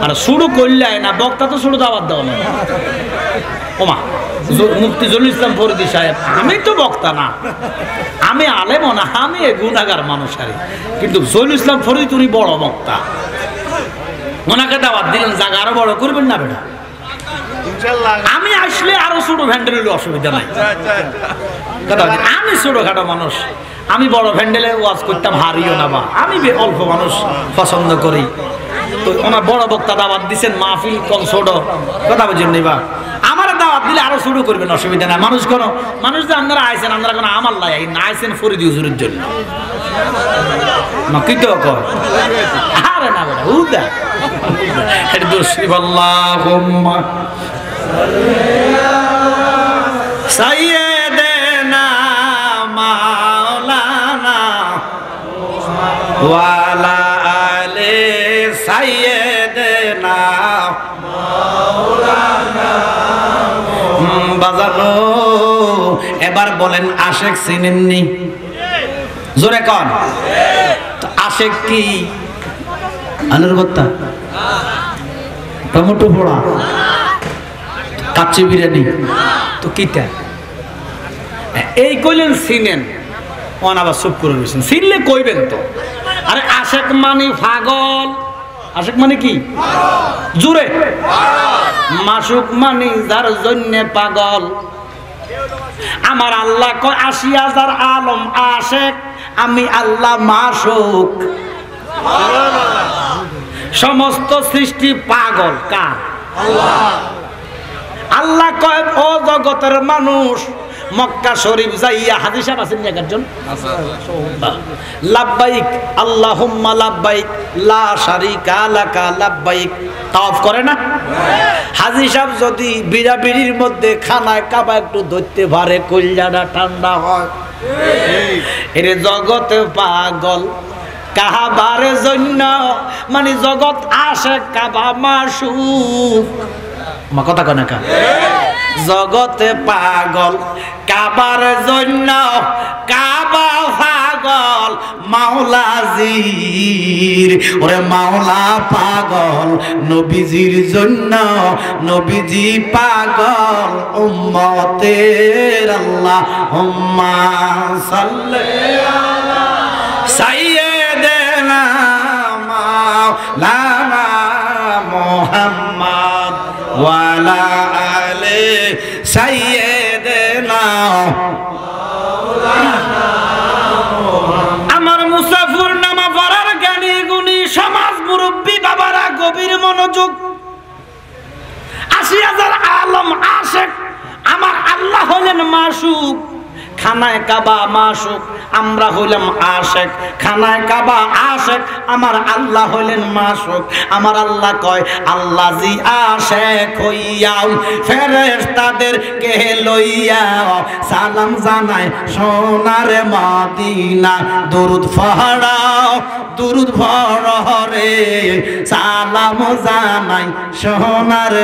আর শুরু করলে না বক্তা তো শুরু দাওয়াত দেওয়া না ওমা মুফতি জলিল ইসলাম ফরিদী সাহেব আমি তো বক্তা না আমি আলেমও না আমি গুনাহগার মানুষ আরে কিন্তু জলিল ইসলাম ফরিদী তুমি বড় বক্তা ওনাকে দাওয়াত দিলেন জায়গা আরো বড় করবেন না বেটা আমি আসলে আরো ছোট ভ্যান্ডেল হলে অসুবিধা নাই আমি ছোটখাটো মানুষ আমি বড় ভ্যান্ডেলে ওয়াজ করতাম হারিও না বা আমি অল্প মানুষ পছন্দ করি তো ওনার বড় বক্তা দাওয়াত দিচ্ছেন মাহফিল কম ছোট কথা বুঝেন নিবা আমার দাওয়াত দিলে আরো শুরু করবেন অসুবিধা নাই মানুষ যে আপনারা আইছেন আপনারা কোনো আমার লাই না আইছেন ফরিদী হুজুরের জন্য কি তো কর আরে না বেটা উদা এটা দোষ আল্লাহুম্মা সাইয়্যিদানা মাওলানা ওয়ালা আলে সাইয়্যিদানা মাওলানা বাজানো এবার বলেন আশেক চিনেননি জোরে কোন তো আশেক কি আলুর ভর্তা টমেটো পোড়া কাচ্চি বিরিয়ানি তো কিটা এই কইলেন চিনেন অন আবার চুপ করে রয়েছেন চিনলে কইবেন তো আরে আশেক মানে পাগল আশেক মানে কি জোরে মাসুক মানে যার জন্য পাগল আমার আল্লাহ কয় ৮০,০০০ আলম আশেক আমি আল্লাহ মাসুক সমস্ত সৃষ্টি পাগল কার আল্লাহ কয় ও জগতের মানুষ মক্কা শরীফ যাইয়া হাদিস আছেন একজন লাব্বাইক আল্লাহুম্মা লাব্বাইক লা শারিকা লাকা লাব্বাইক তাওয়াফ করে না হাজী সাহেব যদি বিড়াবিড়ির মধ্যে খানায় কাবা একটু ধরতে পারে কলিজাটা ঠান্ডা হয় এর জগতে পাগল কাবার জন্য মানে জগৎ আসে কাবা মাসুক মা কথা কয় না কা জগতে পাগল কাবার জন্য কাবা পাগল মাওলাজির ওরে মাওলা পাগল নবীজির জন্য নবীজি পাগল উম্মতের আল্লাহুম্মা সাল্লি আলা সাইয়্যিদিনা মাওলানা মুহাম্মদ ওয়া আলা আলি সাইয়্যিদিনা মাওলানা আমার মুসাফির নামা পড়ার জ্ঞানী গুণী সমাজ মুরব্বী বাবারা গভীর মনোযোগ ৮০,০০০ আলম আশেক আমার আল্লাহ হলেন মাসুক খানায় কাবা মাসুক আমরা হইলাম আশেক খানায় কাবা আশেক আমার আল্লাহ হইলেন মাসুক আমার আল্লাহ কয় আল্লাহ জি আশেক হইয়াও ফেরেশতাদের কে লইয়াও সালাম জানাই সোনার মদিনা দরুদ পড়ো রে সালাম জানাই সোনার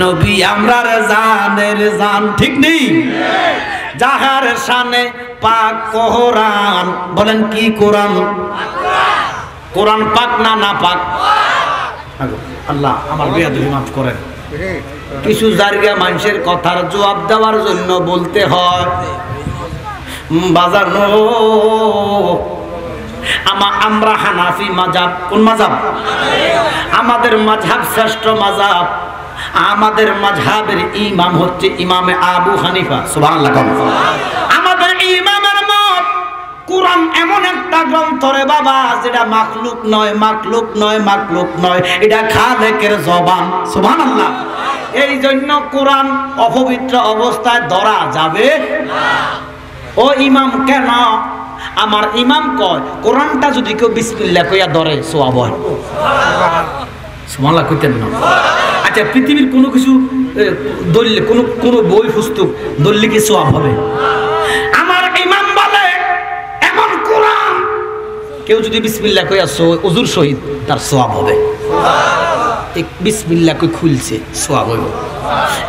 নবী আমরার জানের জান ঠিক নেই যাহার শানে পাক কোরআন বলেন কি কোরআন কোরআন পাক না না পাক আল্লাহ আমার বেয়াদবি মাফ করেন কিছু জায়গা মানুষের কথার জবাব দেওয়ার জন্য বলতে হয় বাজানো আমরা হানাফি মাযহাব কোন মাযহাব আমাদের মাযহাব শ্রেষ্ঠ মাযহাব আমাদের মাযহাবের ইমাম হচ্ছে ইমামে আবু হানিফা সুবহানাল্লাহ আমাদের ইমামের মত কোরআন এমন একটা গ্রন্থ রে বাবা যেটা মাখলুক নয় এটা খালেকের জবান সুবহানাল্লাহ এই জন্য কোরআন অপবিত্র অবস্থায় ধরা যাবে না ও ইমাম কেন আমার ইমাম কয় কোরআনটা যদি কেউ বিসমিল্লাহ কইয়া ধরে সওয়াব হয় সুবহানাল্লাহ কইতেন না আচ্ছা পৃথিবীর কোনো কিছু দলিল কোনো বই পুস্তক দলিল কি সওয়াব হবে আমার ইমাম বলে এমন কোরআন কেউ যদি বিসমিল্লাহ কইয়া ওযুর সহিত তার সওয়াব হবে সুবহানাল্লাহ বিসমিল্লাহ কই খুলছে সওয়াব হবে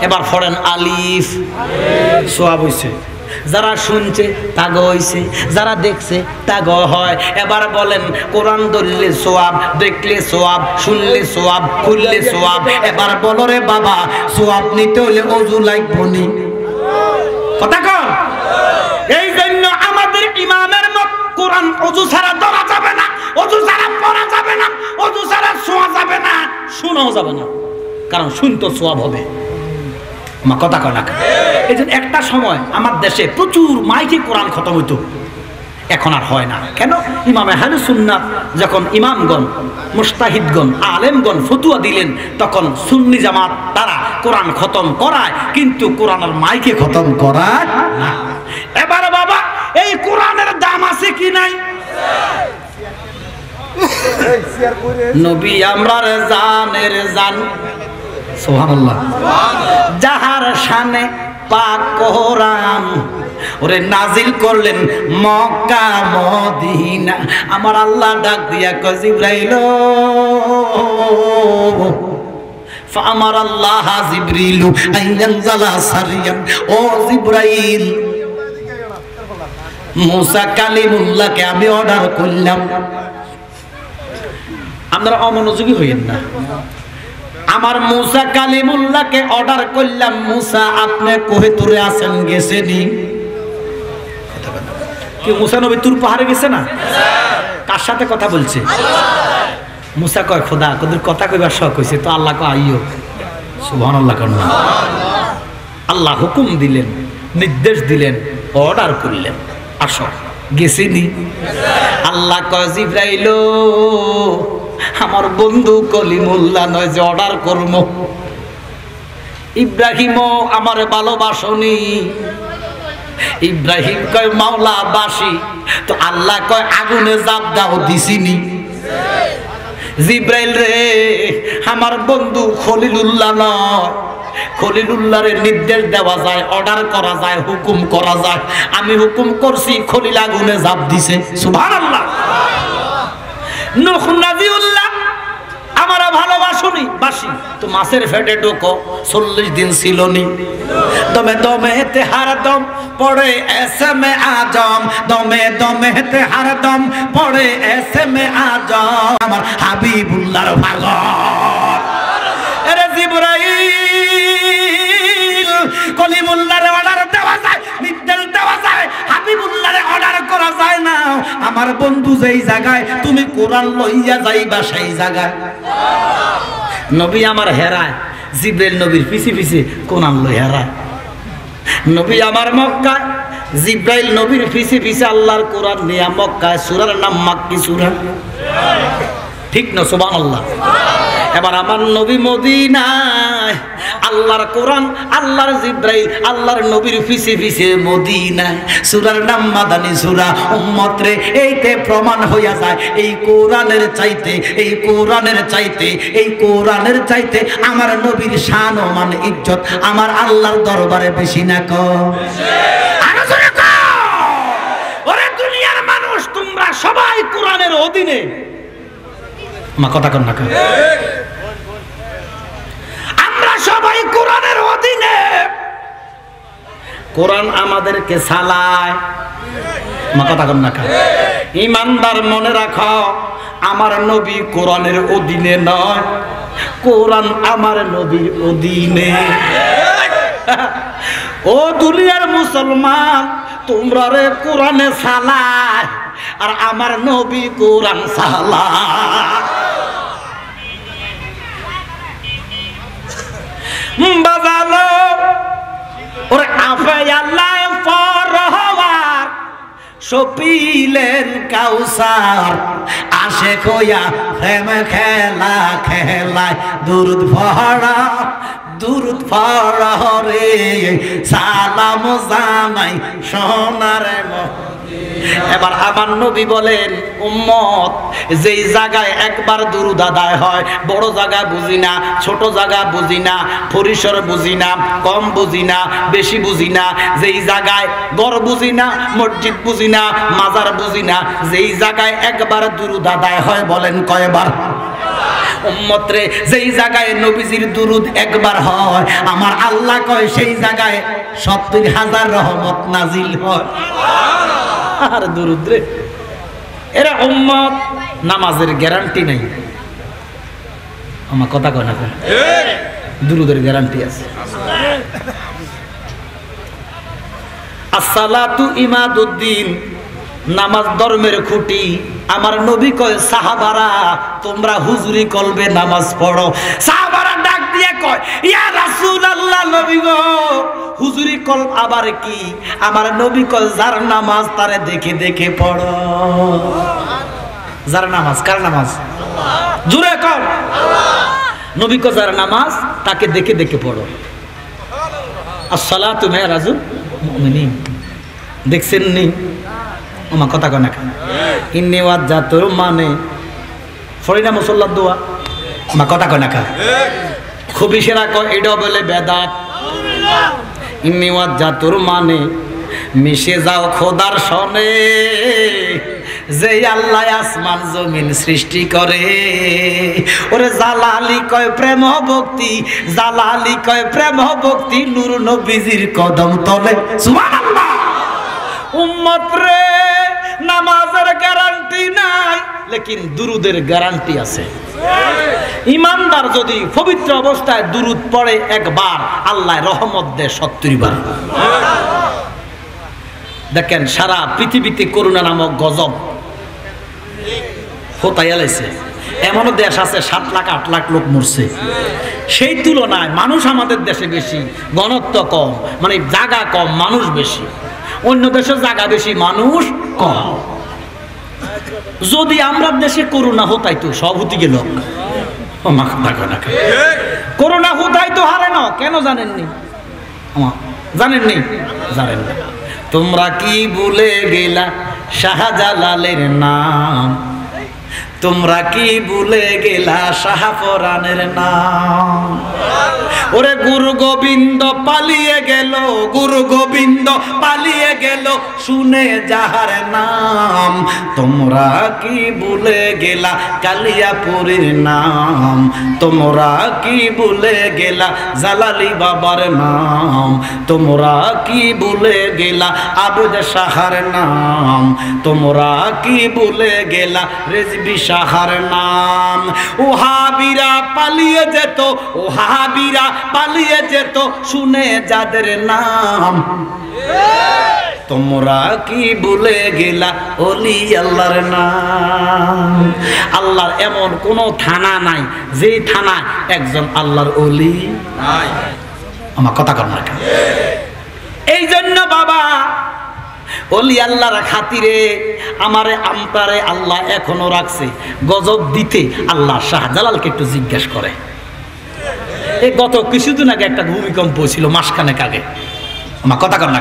এবার পড়েন আলিফ, সওয়াব হইছে। যারা শুনছে তাগ হইছে, যারা দেখছে তাগ হয়। এবার বলেন কোরআন ধরলে সওয়াব, দেখলে সওয়াব, শুনলে সওয়াব, খুললে সওয়াব। এবার বলো রে বাবা, সওয়াব নিতে হলে ওযু লাগবে নি? কথা কর। এই জন্য আমাদের ইমামের মত কোরআন ওযু ছাড়া ধরা যাবে না, ওযু ছাড়া পড়া যাবে না, ওযু ছাড়া শোয়া যাবে না, শোনাও যাবে না, কারণ শুনতো সওয়াব হবে। মা কথা কয় না। এই জন্য একটা সময় আমার দেশে প্রচুর মাইকে কোরআন খতম হইতো, এখন আর হয় না। কেন? ইমামে আহলে সুন্নাত যখন ইমামগণ, মুজতাহিদগণ, আলেমগণ ফতোয়া দিলেন, তখন সুন্নি জামাত তারা কোরআন খতম করায়, কিন্তু কোরআনের মাইকে খতম করায় না। এবার বাবা, এই কোরআনের দাম আছে কি নাই? নবী আমরার জানের জান, সুবহানাল্লাহ, যাহার শানে পাক কোরআন ওরে নাজিল করলেন মক্কা মদিনা। আমার আল্লাহ ডাক দিয়া কয় জিবরাইল, ফামার আল্লাহ জিবরিল আইয়ানজালা সারিয়ান। ও জিবরাইল, মুসা কালিমুল্লাহকে আমি অর্ডার করলাম। আপনারা অমনোযোগী হইেন না। আমার মুসা কালিমুল্লাহকে অর্ডার করলাম, মুসা আপনি কোহে তুরে আছেন, গেছেনি? কি মুসা নবী তুর পাহাড়ে গেছে না? কার সাথে কথা বলছে? মুসা কয় খোদা, তোদের কথা কইবার শখ হইছে তো আল্লাহ কয় আইও। সুবহানাল্লাহ। আল্লাহ হুকুম দিলেন, নির্দেশ দিলেন, অর্ডার করলেন, আসো। গেছেনি? আল্লাহ কয় জিবরাইল, আমার বন্ধু কলিমুল্লাহ নয় যে অর্ডার করব। ইব্রাহিমও আমার ভালোবাসনি। ইব্রাহিম কয় মাওলা বাসি, তো আল্লাহ কয় আগুনে জাপ দাও, দিছিনি? জিব্রাইল রে, আমার বন্ধু খলিলুল্লাহ নয়, খলিলুল্লাহর নির্দেশ দেওয়া যায়, অর্ডার করা যায়, হুকুম করা যায়। আমি হুকুম করছি, খলিল আগুনে জাপ দিছে। সুবহানাল্লাহ। নূহ নবীউল্লাহ আমার ভালোবাসনি, বাসি, তো মাছের ফেটে ঢোকো, 40 দিন ছিল নি। দমে দমে তেহার দম পড়ে এসমে আজম, দমে দমে তেহার দম পড়ে এসমে আজম, আমার হাবিবুল্লাহর পাগল। আরে জিবরাইল, কলিমুল্লাহর অর্ডার দেওয়া যায়, নির্দেশ দেওয়া যায়, হাবিবুল্লাহর অর্ডার করা যায় না। আমার বন্ধু যেই জায়গায় তুমি কোরআন লইয়া যাইবা সেই জায়গায় নবী আমার হেরায়, জিবরাইল নবীর পিছে পিছে কোরআন লই হেরায়। নবী আমার মক্কায়, জিবরাইল নবীর পিছে পিছে আল্লাহর কোরআন নিয়ে মক্কায়। সূরার নাম মাক্কি সূরা, ঠিক না? সুবহানাল্লাহ। এবার আমার নবী মদিনায়, আল্লাহর কোরআন, আল্লাহর জিবরাইল, আল্লাহর নবীর পিছে পিছে মদিনায়। সূরার নাম মাদানী সূরা। উম্মত রে, এইতে প্রমাণ হইয়া যায় এই কোরআনের চাইতে, এই কোরআনের চাইতে, এই কোরআনের চাইতে আমার নবীর শান ও মান ইজ্জত আমার আল্লাহর দরবারে বেশি না কম? ওরে দুনিয়ার মানুষ, তোমরা সবাই কোরআনের অধীনে। মা কথা কন না, আমরা সবাই কোরআনের অধীনে। কোরআন আমাদেরকে চালায়। মা কথা কন না। ইমানদার মনে রাখো, আমার নবী কোরআনের অধীনে নয়, কোরআন আমার নবীর অধীনে। ও দুনিয়ার মুসলমান, তোমরা রে কোরআনে চালায়, আর আমার নবী কোরআন চালায়। বাজালো ওরে আফে আল্লাহ ফরহার, সপিলেন কাউসার, আসে কইয়া প্রেম খেলা খেলায়, দুরুদ পড়া, দুরুদ পড়া রে, সালাম জানাই সোনার এবার আমার নবী বলেন, উম্মত যেই জায়গায় একবার দুরূদ আদায় হয়, বড় জায়গা বুঝি না, ছোট জায়গা বুঝি না, পরিসর বুঝি না, কম বুঝি না, বেশি বুঝি না, যেই জায়গায় ঘর বুঝি না, মসজিদ বুঝি না, মাজার বুঝি না, যেই জায়গায় একবার দুরূদ আদায় হয়, বলেন কয়বার? উম্মত রে, যেই জায়গায় নবীজির দুরুদ একবার হয় আমার আল্লাহ কয় সেই জায়গায় 70,000 রহমত নাজিল হয়। আর দুরুদ রে, এরা উম্মত নামাজের গ্যারান্টি নাই। আমার কথা কয় না, দুরুদের গ্যারান্টি আছে। আসসালাতু ইমাদুদ্দিন, নামাজ ধর্মের খুঁটি। আমার নবী কয় সাহাবারা তোমরা হুজুরি কলবে নামাজ পড়ো। সাহাবারা ডাক দিয়ে কয় ইয়া রাসূলুল্লাহ, নবী গো হুজুরি কল আবার কি? আমার নবী কয় যার নামাজ তারে দেখে দেখে পড়ো। যার নামাজ, কার নামাজ? জোরে কর। নবী কয় যার নামাজ তাকে দেখে দেখে পড়ো। আসসালাতু মিরাজুল মুমিনিন, দেখছেন নি? আমার কথা কয় না কেন? ইন্নী ওয়াজ্জাতুর মানে ফরি না মুসল্লার দোয়া। আমার কথা কয় না কেন? খুবই সেরা কয় এটা বলে বেদাত। ইন্নী ওয়াজ্জাতুর মানে মিশে যাও খোদার সনে, যে আল্লাহ আসমান জমিন সৃষ্টি করে। ওরে জালালি কয় প্রেম ভক্তি, জালালি কয় প্রেম ভক্তি, নূর নবীজির কদম তলে। সুবহানাল্লাহ। উম্মত রে, নামাজের গ্যারান্টি নাই, লেকিন দুরুদের গ্যারান্টি আছে। ইমানদার যদি পবিত্র অবস্থায় দুরুদ পড়ে একবার, আল্লাহ রহমত দেয় 70 বার। দেখেন সারা পৃথিবীতে করোনা নামক গজব হতাই আলাইছে। এমনও দেশ আছে 7 লাখ 8 লাখ লোক মরছে। সেই তুলনায় মানুষ আমাদের দেশে বেশি, ঘনত্ব কম, মানে জায়গা কম, মানুষ বেশি। অন্য দেশে জায়গা বেশি, মানুষ কম। যদি আমরা দেশে করোনা হতাইতো সব হতে গেল। করোনা হতাইতো হারে না কেন জানেননি? জানেননি? জানেন না। তোমরা কি ভুলে গেলা শাহজালালের নাম? তোমরা কি ভুলে গেলা শাহপরানের নাম? ওরে গুরু গোবিন্দ পালিয়ে গেল, গুরু গোবিন্দ পালিয়ে গেল, শুনে যাহার নাম। তোমরা কি ভুলে গেলা কালিয়াপুরীর নাম? তোমরা কি ভুলে গেলা জালালি বাবার নাম? তোমরা কি ভুলে গেলা আবুদ শাহর নাম? তোমরা কি ভুলে গেলা রেজবি শাহর নাম? ওহাবিরা পালিয়ে যেত, ওহাবিরা পালিয়ে যেত, শুনে যাদের নাম। তোমরা কি ভুলে গেলা ওলি আল্লাহর নাম? আল্লাহর এমন কোন থানা নাই যে থানায় একজন আল্লাহর ওলি নাই। আমার কথা কর না। এই জন্য বাবা ওলি আল্লাহর খাতিরে আমারে আমতারে আল্লাহ এখনো রাখছে। গজব দিতে আল্লাহ শাহজালালকে একটু জিজ্ঞেস করে। এই গত কিছুদিন আগে একটা ভূমিকম্প ছিল, মাসখানেক আগে। আমার কথা কর না,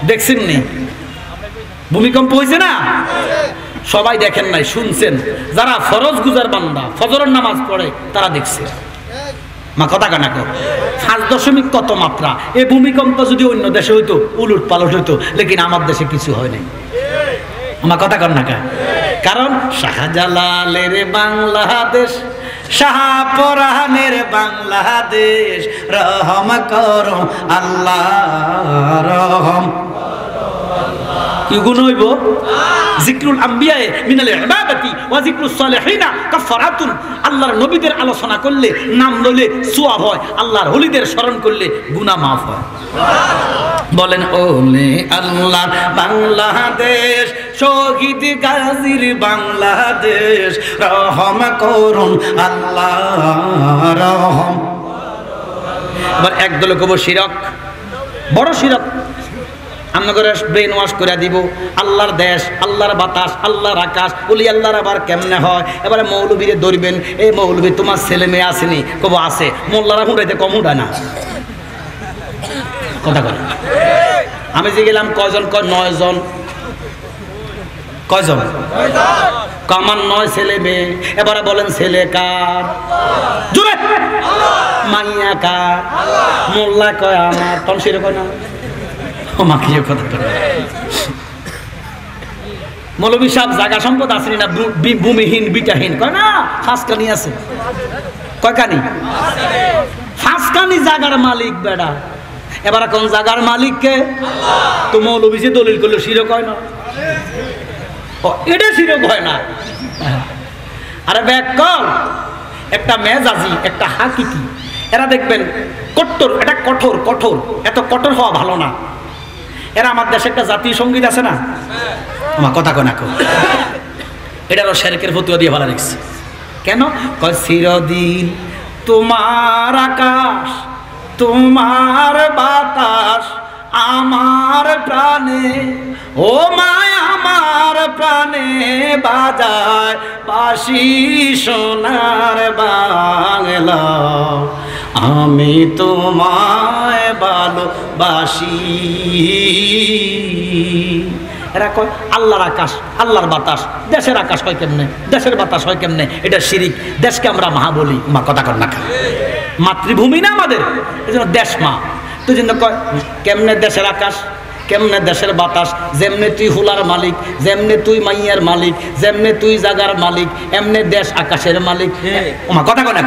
দেখছেন নি? ভূমিকম্প হয়েছে না? সবাই দেখেন নাই, শুনছেন। যারা ফরজ গুজার বান্দা, ফজরের নামাজ পড়ে, তারা দেখছে। মা কথা কানা কর 5 কত মাত্রা। এই ভূমিকম্প যদি অন্য দেশে হইতো উলট পালট হইতো, লেকিন আমার দেশে কিছু হয় নাই। আমার কথা কর না, কারণ শাহজালালের বাংলাদেশ, শাহপরানের বাংলাদেশ, রহম করো আল্লাহ, রহম। কি গুণ হইব? জিকরুল আম্বিয়ায়ে মিনাল ইবাদাতি ওয়া জিকরুস সালিহিনা কাফারাতুন। আল্লাহর নবীদের আলোচনা করলে, নাম লইলে সওয়াব হয়, আল্লাহর ওলিদের স্মরণ করলে গুনাহ মাফ হয়। বলেন ওলে আল্লাহর বাংলাদেশ, শহীদ গাজীর বাংলাদেশ, রহম করুন আল্লাহ, রহম। এবার একদল কব শিরক, বড় শিরক। আমরা করে ব্রেন ওয়াশ করে দিব। আল্লাহর দেশ, আল্লাহর বাতাস, আল্লাহর আকাশ, বলি আল্লাহর আবার কেমনে হয়? এবারে মৌলবীরে ধরবেন, এই মৌলবী তোমার ছেলে মেয়ে আসেনি? কব আছে। মোল্লারা হুঁড়াইতে কম হুঁড়ায় না। কথা বল। আমি যে গেলাম কয়জন? কয় 9 জন। কয়জন? আমার 9 ছেলে মেয়ে। এবারে বলেন ছেলে কার? জোরে। মাইয়া কার? মোল্লা কয় আমার। তখন সেরকম না। মৌলভী সাহেব জায়গা সম্পদ আসেনি না, ভূমিহীন বিটাহীন, কয় না ফাঁসকানি আছে, কয়কানি ফাঁসকানি জায়গার মালিক বেড়া। এবার কোন জায়গার মালিককে? তো মৌলভী যে দলিল করলো শিরক হয় না, এটা শিরক হয় না। আরে ব্যাকল একটা মেজাজি একটা হাকিকি, এরা দেখবেন কট্টর, এটা কঠোর কঠোর, এত কঠোর হওয়া ভালো না। এরা আমার দেশে একটা জাতীয় সঙ্গীত আছে না, আমার কথা কয় না, এটারও শেরকের ফতুয়া দিয়ে ভালো রেখেছে। কেন? কয় চিরদিন তোমার আকাশ তোমার বাতাস আমার প্রাণে, ও মায় আমার প্রাণে বাজায় বাঁশি সোনার বাংলা, আমি তোমায় ভালোবাসি। এরা কয় আল্লাহর আকাশ আল্লাহর বাতাস, দেশের আকাশ হয় কেমনে, দেশের বাতাস হয় কেমনে, এটা শিরিক। দেশকে আমরা মা বলি, মা কথা কর না, মাতৃভূমি না আমাদের, এই জন্য দেশ মা। তো জন্য কয় কেমনে দেশের আকাশ, কেমনে দেশের বাতাস, যেমনে তুই হুলার মালিক, যেমনে তুই মাইয়ার মালিক, যেমনে তুই জাগার মালিক, এমনে দেশ আকাশের মালিক। ওমা কথা কয় না,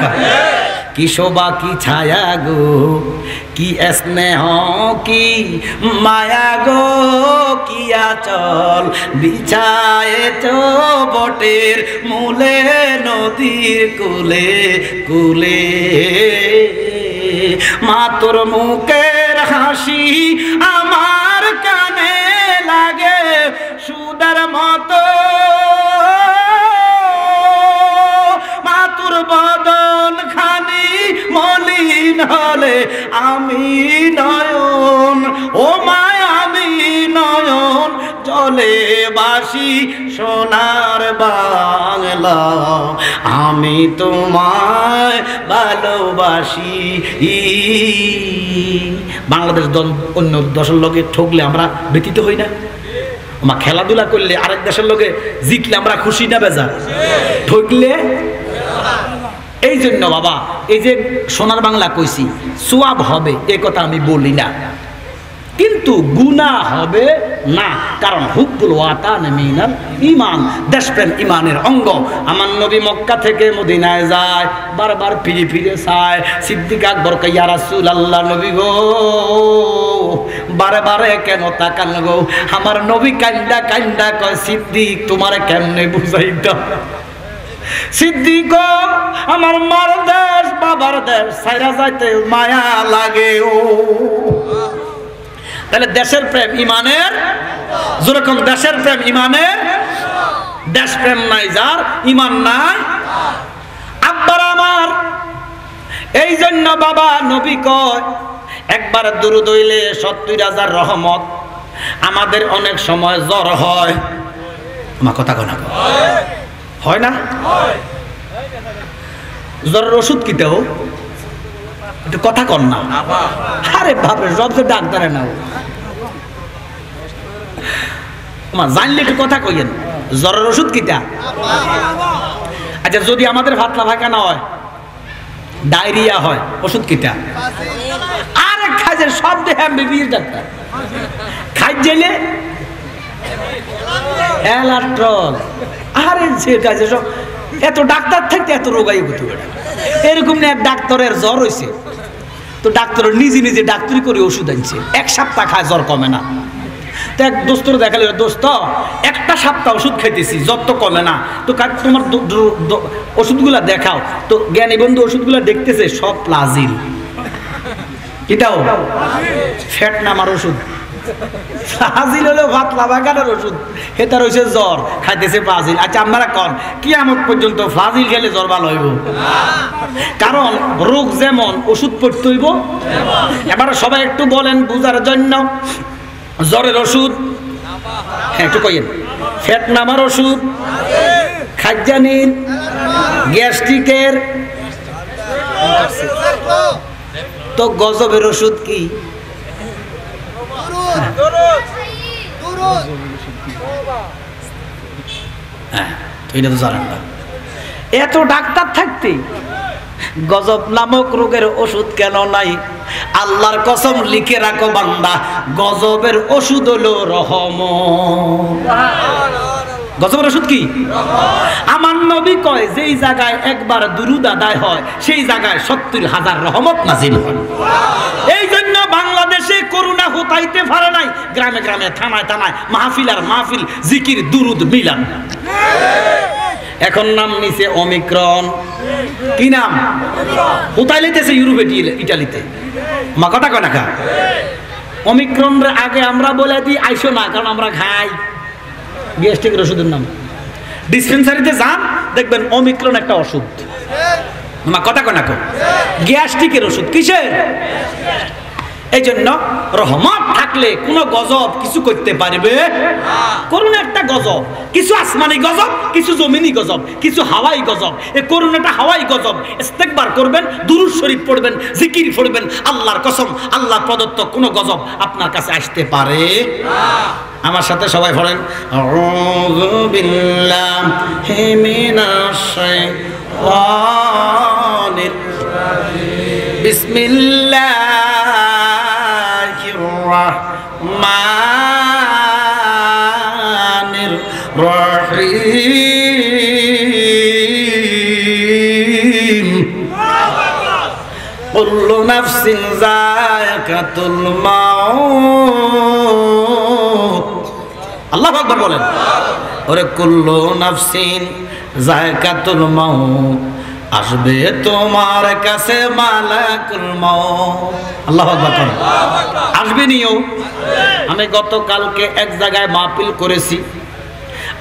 কি শোভা কি ছায়া গো, কি স্নেহ কি মায়া গো, কি আচল বিছায়েছ বটের মূলে নদীর কুলে কুলে, মা তোর মুখের হাসি আমার কানে লাগে সুদার মতো, মা তোর বদন খানি মলিন হলে আমি নয়ন, ও মায় আমি নয়ন জলে বাসি সোনার বাংলা, আমি তোমায় ভালোবাসি। বাংলাদেশ অন্য দেশের লোকে ঠকলে আমরা ব্যতীত হই না? আমার খেলাধুলা করলে আরেক দেশের লোকে জিতলে আমরা খুশি না বেজা? ঠকলে এই জন্য বাবা, এই যে সোনার বাংলা কইছি সোয়াব হবে এ কথা আমি বলি না, কিন্তু গুনাহ হবে না, কারণ হুব্বুল ওয়াতান মিনাল ঈমান, দেশপ্রেম ঈমানের অঙ্গ। আমার নবী মক্কা থেকে মদিনায় যায়, বারবার ফিরে ফিরে চায়। সিদ্দিক আকবর কয় ইয়া রাসূলুল্লাহ, নবী গো বারে বারে কেন তাকান গো? আমার নবী কান্দা কান্দা কয় সিদ্দিক তোমারে কেমনে বুঝাইতাম? সিদ্দিক আমার মার দেশ বাবার দেশ ছাইরা যাইতে মায়া লাগে। ও তাহলে দেশের প্রেম ঈমানের, যেরকম দেশের প্রেম ঈমানের, দেশ প্রেম নাই যার, ঈমান নাই। আব্বার আমার এই জন্য বাবা নবী কয় একবার দুরূদ হইলে ৭০,০০০ রহমত। আমাদের অনেক সময় জ্বর হয়, আমার কথা কয় না, হয় না? জ্বরের ওষুধ কি দেও? একটু কথা কর না, আরে বাপরে সব তো ডাক্তারে নাও, জানলে একটু কথা কইয়েন। জ্বরের ওষুধ কিটা? আচ্ছা যদি আমাদের পাতলা পায়খানা হয়, ডায়রিয়া হয়, ওষুধ কিটা? আরে খাইছে সব দেখে এমবিবিএস ডাক্তার, খাই জেলে এলাট্রল, আরে যে খাইছে সব। এত ডাক্তার থাকতে এত রোগাই হতো। এরকম না, এক ডাক্তারের জ্বর হয়েছে, তো ডাক্তার নিজে নিজে ডাক্তারি করে ওষুধ আনছে, 1 সপ্তাহ খায় জ্বর কমে না। তো এক দোস্তর দেখালে, দোস্ত একটা সপ্তাহ ওষুধ খাইতেছি জ্বর তো কমে না, তো তোমার ওষুধগুলা দেখাও। তো জ্ঞানী বন্ধু ওষুধগুলা দেখতেছে সব প্লাজিল, এটাও ফ্যাট নামার ওষুধ। প্লাজিল হলো পাতলা বাগানের ওষুধ, এটা রয়েছে জ্বর, খাইতেছে প্লাজিল। আচ্ছা আপনারা কন কিয়ামত পর্যন্ত প্লাজিল খেলে জ্বর ভালো হইব? কারণ রোগ যেমন ওষুধ পড়তে হইব। এবার সবাই একটু বলেন বুঝার জন্য, জ্বরের ওষুধ, হ্যাঁ একটু কইেন, ফ্যাট নামার ওষুধ, খাদ্যানির, গ্যাস্ট্রিকের, তো গজবের ওষুধ কি? এটা তো জানেন না। এত ডাক্তার থাকতে গজব নামক রোগের ওষুধ কেন নাই? আল্লাহর কসম লিখে রাখো বান্দা, গজবের ওষুধ হলো রহমত। গজবের ওষুধ কি? আমার নবী কয় যেই জায়গায় একবার দুরূদ আদায় হয় সেই জায়গায় ৭০,০০০ রহমত নাজিল হয়। এই জন্য বাংলাদেশে করোনা হতাইতে পারে নাই, গ্রামে গ্রামে থানায় থানায় মাহফিল আর মাহফিল, জিকির, দুরুদ, মিলাদ। এখন নাম নিছে ওমিক্রন। কি নাম? হতাই লইতেছে ইউরোপে, ইটালিতে। মা কথা কয় না কা? ওমিক্রন রে আগে আমরা বলে দিই আইসো না, কারণ আমরা খাই। গ্যাস্ট্রিকের ওষুধের নাম, ডিসপেন্সারিতে যান দেখবেন ওমিক্রন একটা ওষুধ। মা কথা কয় না কো? গ্যাস্ট্রিকের ওষুধ। কিসের? এই জন্য রহমত থাকলে কোনো গজব কিছু করতে পারবে করুণা একটা গজব, কিছু আসমানি গজব, কিছু জমিনি গজব, কিছু হাওয়াই গজব। এই করুণাটা হাওয়াই গজব। ইস্তেগফার করবেন, দুরূদ শরীফ পড়বেন, জিকির পড়বেন, আল্লাহর কসম আল্লাহর প্রদত্ত কোনো গজব আপনার কাছে আসতে পারে না। আমার সাথে সবাই পড়েন, আউযু বিল্লাহি মিনাশ শাইতানির রাজিম, বিসমিল্লাহির রহমানির রহিম। কুল্লু নাফসিন যায়কাতুল মাউত। আল্লাহু আকবার বলেন। ওরে কুল্লু নাফসিন যায়কাতুল মাউত, আসবে তোমার কাছে মালাকুল মাউত। আল্লাহু আকবার বলেন। আসবে নিও। আমি গতকালকে এক জায়গায় মাহফিল করেছি,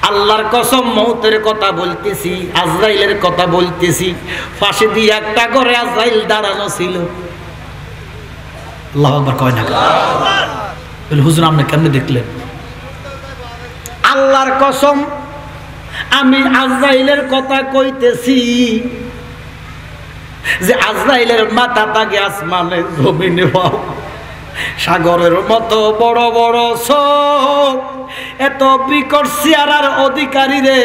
আল্লাহর কসম মৌতের কথা বলতেছি, আজরাইলের কথা বলতেছি। ফাঁসি দিয়ে একটা করে আজরাইল দাঁড়ানো ছিল। আল্লাহু আকবার কয় না? বলে হুজুর আপনি কেমনে দেখলেন? আল্লাহর কসম আমি আজরাইলের কথা কইতেছি যে আজরাইলের মাথা তাকে আসমানে জমিনে পাও, সাগরের মতো বড় বড় চোখ, এত বিকট চেহারার অধিকারী রে।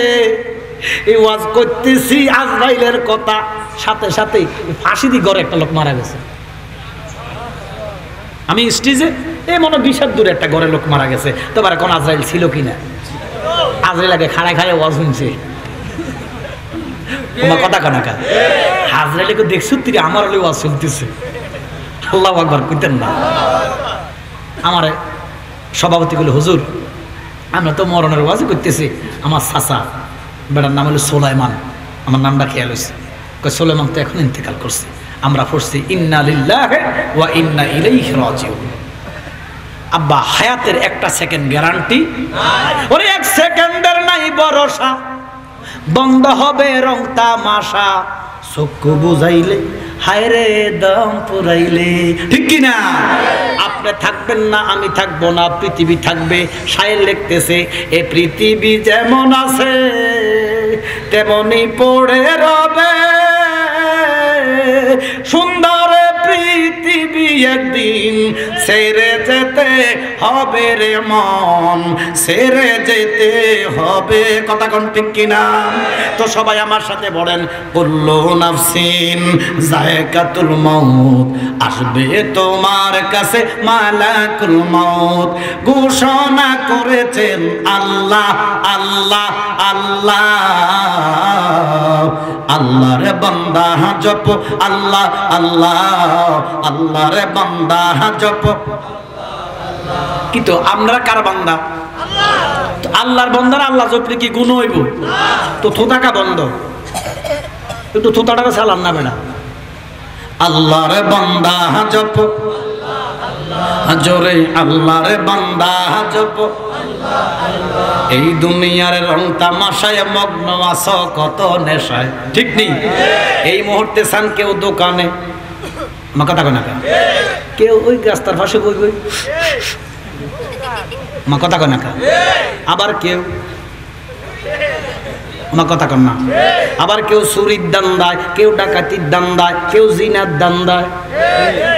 এই ওয়াজ করতেছি আজরাইলের কথা, সাথে সাথে ফাঁসি দিয়ে ঘরে একটা লোক মারা গেছে। আমি স্টেজে এই মনে ২০ হাত দূরে একটা ঘরে লোক মারা গেছে। তোমার এখন আজরাইল ছিল কিনা? আজরাইল আগে খাড়ায় খাড়ায় ওয়াজ শুনছে। তোমার কথা কানাকা আজরাইলকে দেখছো তুই আমার হলে ওয়াজ শুনতেছে। আল্লাহু আকবার কইতেন না। আমার সভাপতি বলে হুজুর আমরা তো মরণের ওয়াজ করতেছি। আমার চাচা বেটার নাম হলো সুলাইমান, আমার নামটা খেয়াল হয়েছে। সুলাইমান তো এখন ইন্তেকাল করছে। আমরা পড়ছি ইন্না লিল্লাহি ওয়া ইন্না ইলাইহি রাজিউন। আব্বা হায়াতের একটা সেকেন্ড গ্যারান্টি নাই। ওরে এক সেকেন্ডের নাই ভরসা, বন্ধ হবে রং তামাশা, চক্ষু বুঝাইলে হায়রে দম পুরাইলে। ঠিক কিনা? আপনি থাকবেন না, আমি থাকবো না, পৃথিবী থাকবে। শায়ের লিখতেছে এ পৃথিবী যেমন আছে তেমনি পড়ে রবে, সুন্দর পৃথিবী একদিন ছেড়ে যেতে হবে রে মন, ছেড়ে যেতে হবে। কথা কোন ঠিক কিনা? তো সবাই আমার সাথে বলেন কুল্লু নাফসিন যায়কাতুল মাউত, আসবে তোমার কাছে মালাকুল মাউত। ঘোষণা করেছেন আল্লাহ আল্লাহ আল্লাহ। আল্লাহর বান্দা জপ আল্লাহ আল্লাহ, আল্লাহর বান্দা জপ। কিন্তু আমরা কার বান্দা? আল্লাহর বান্দার আল্লাহ জপলে কি গুণ হইব? তো থোতাকা বন্ধ, একটু থোতাটাকে চালান না বেড়া। আল্লাহর বান্দা জপ জোরে, আল্লাহর বান্দা জপ। এই দুনিয়ার রং তামাশায় মগ্ন আছো কত নেশায়। ঠিক নেই? এই মুহূর্তে সান কেউ দোকানে, আমার কথা কয় না, কেউ ওই রাস্তার পাশে বই বই, আমার কথা কয় না, আবার কেউ আমার কথা কন না, আবার কেউ চুরির দান্দায়, কেউ ডাকাতির দান্দায়, কেউ জিনার দান্দায়।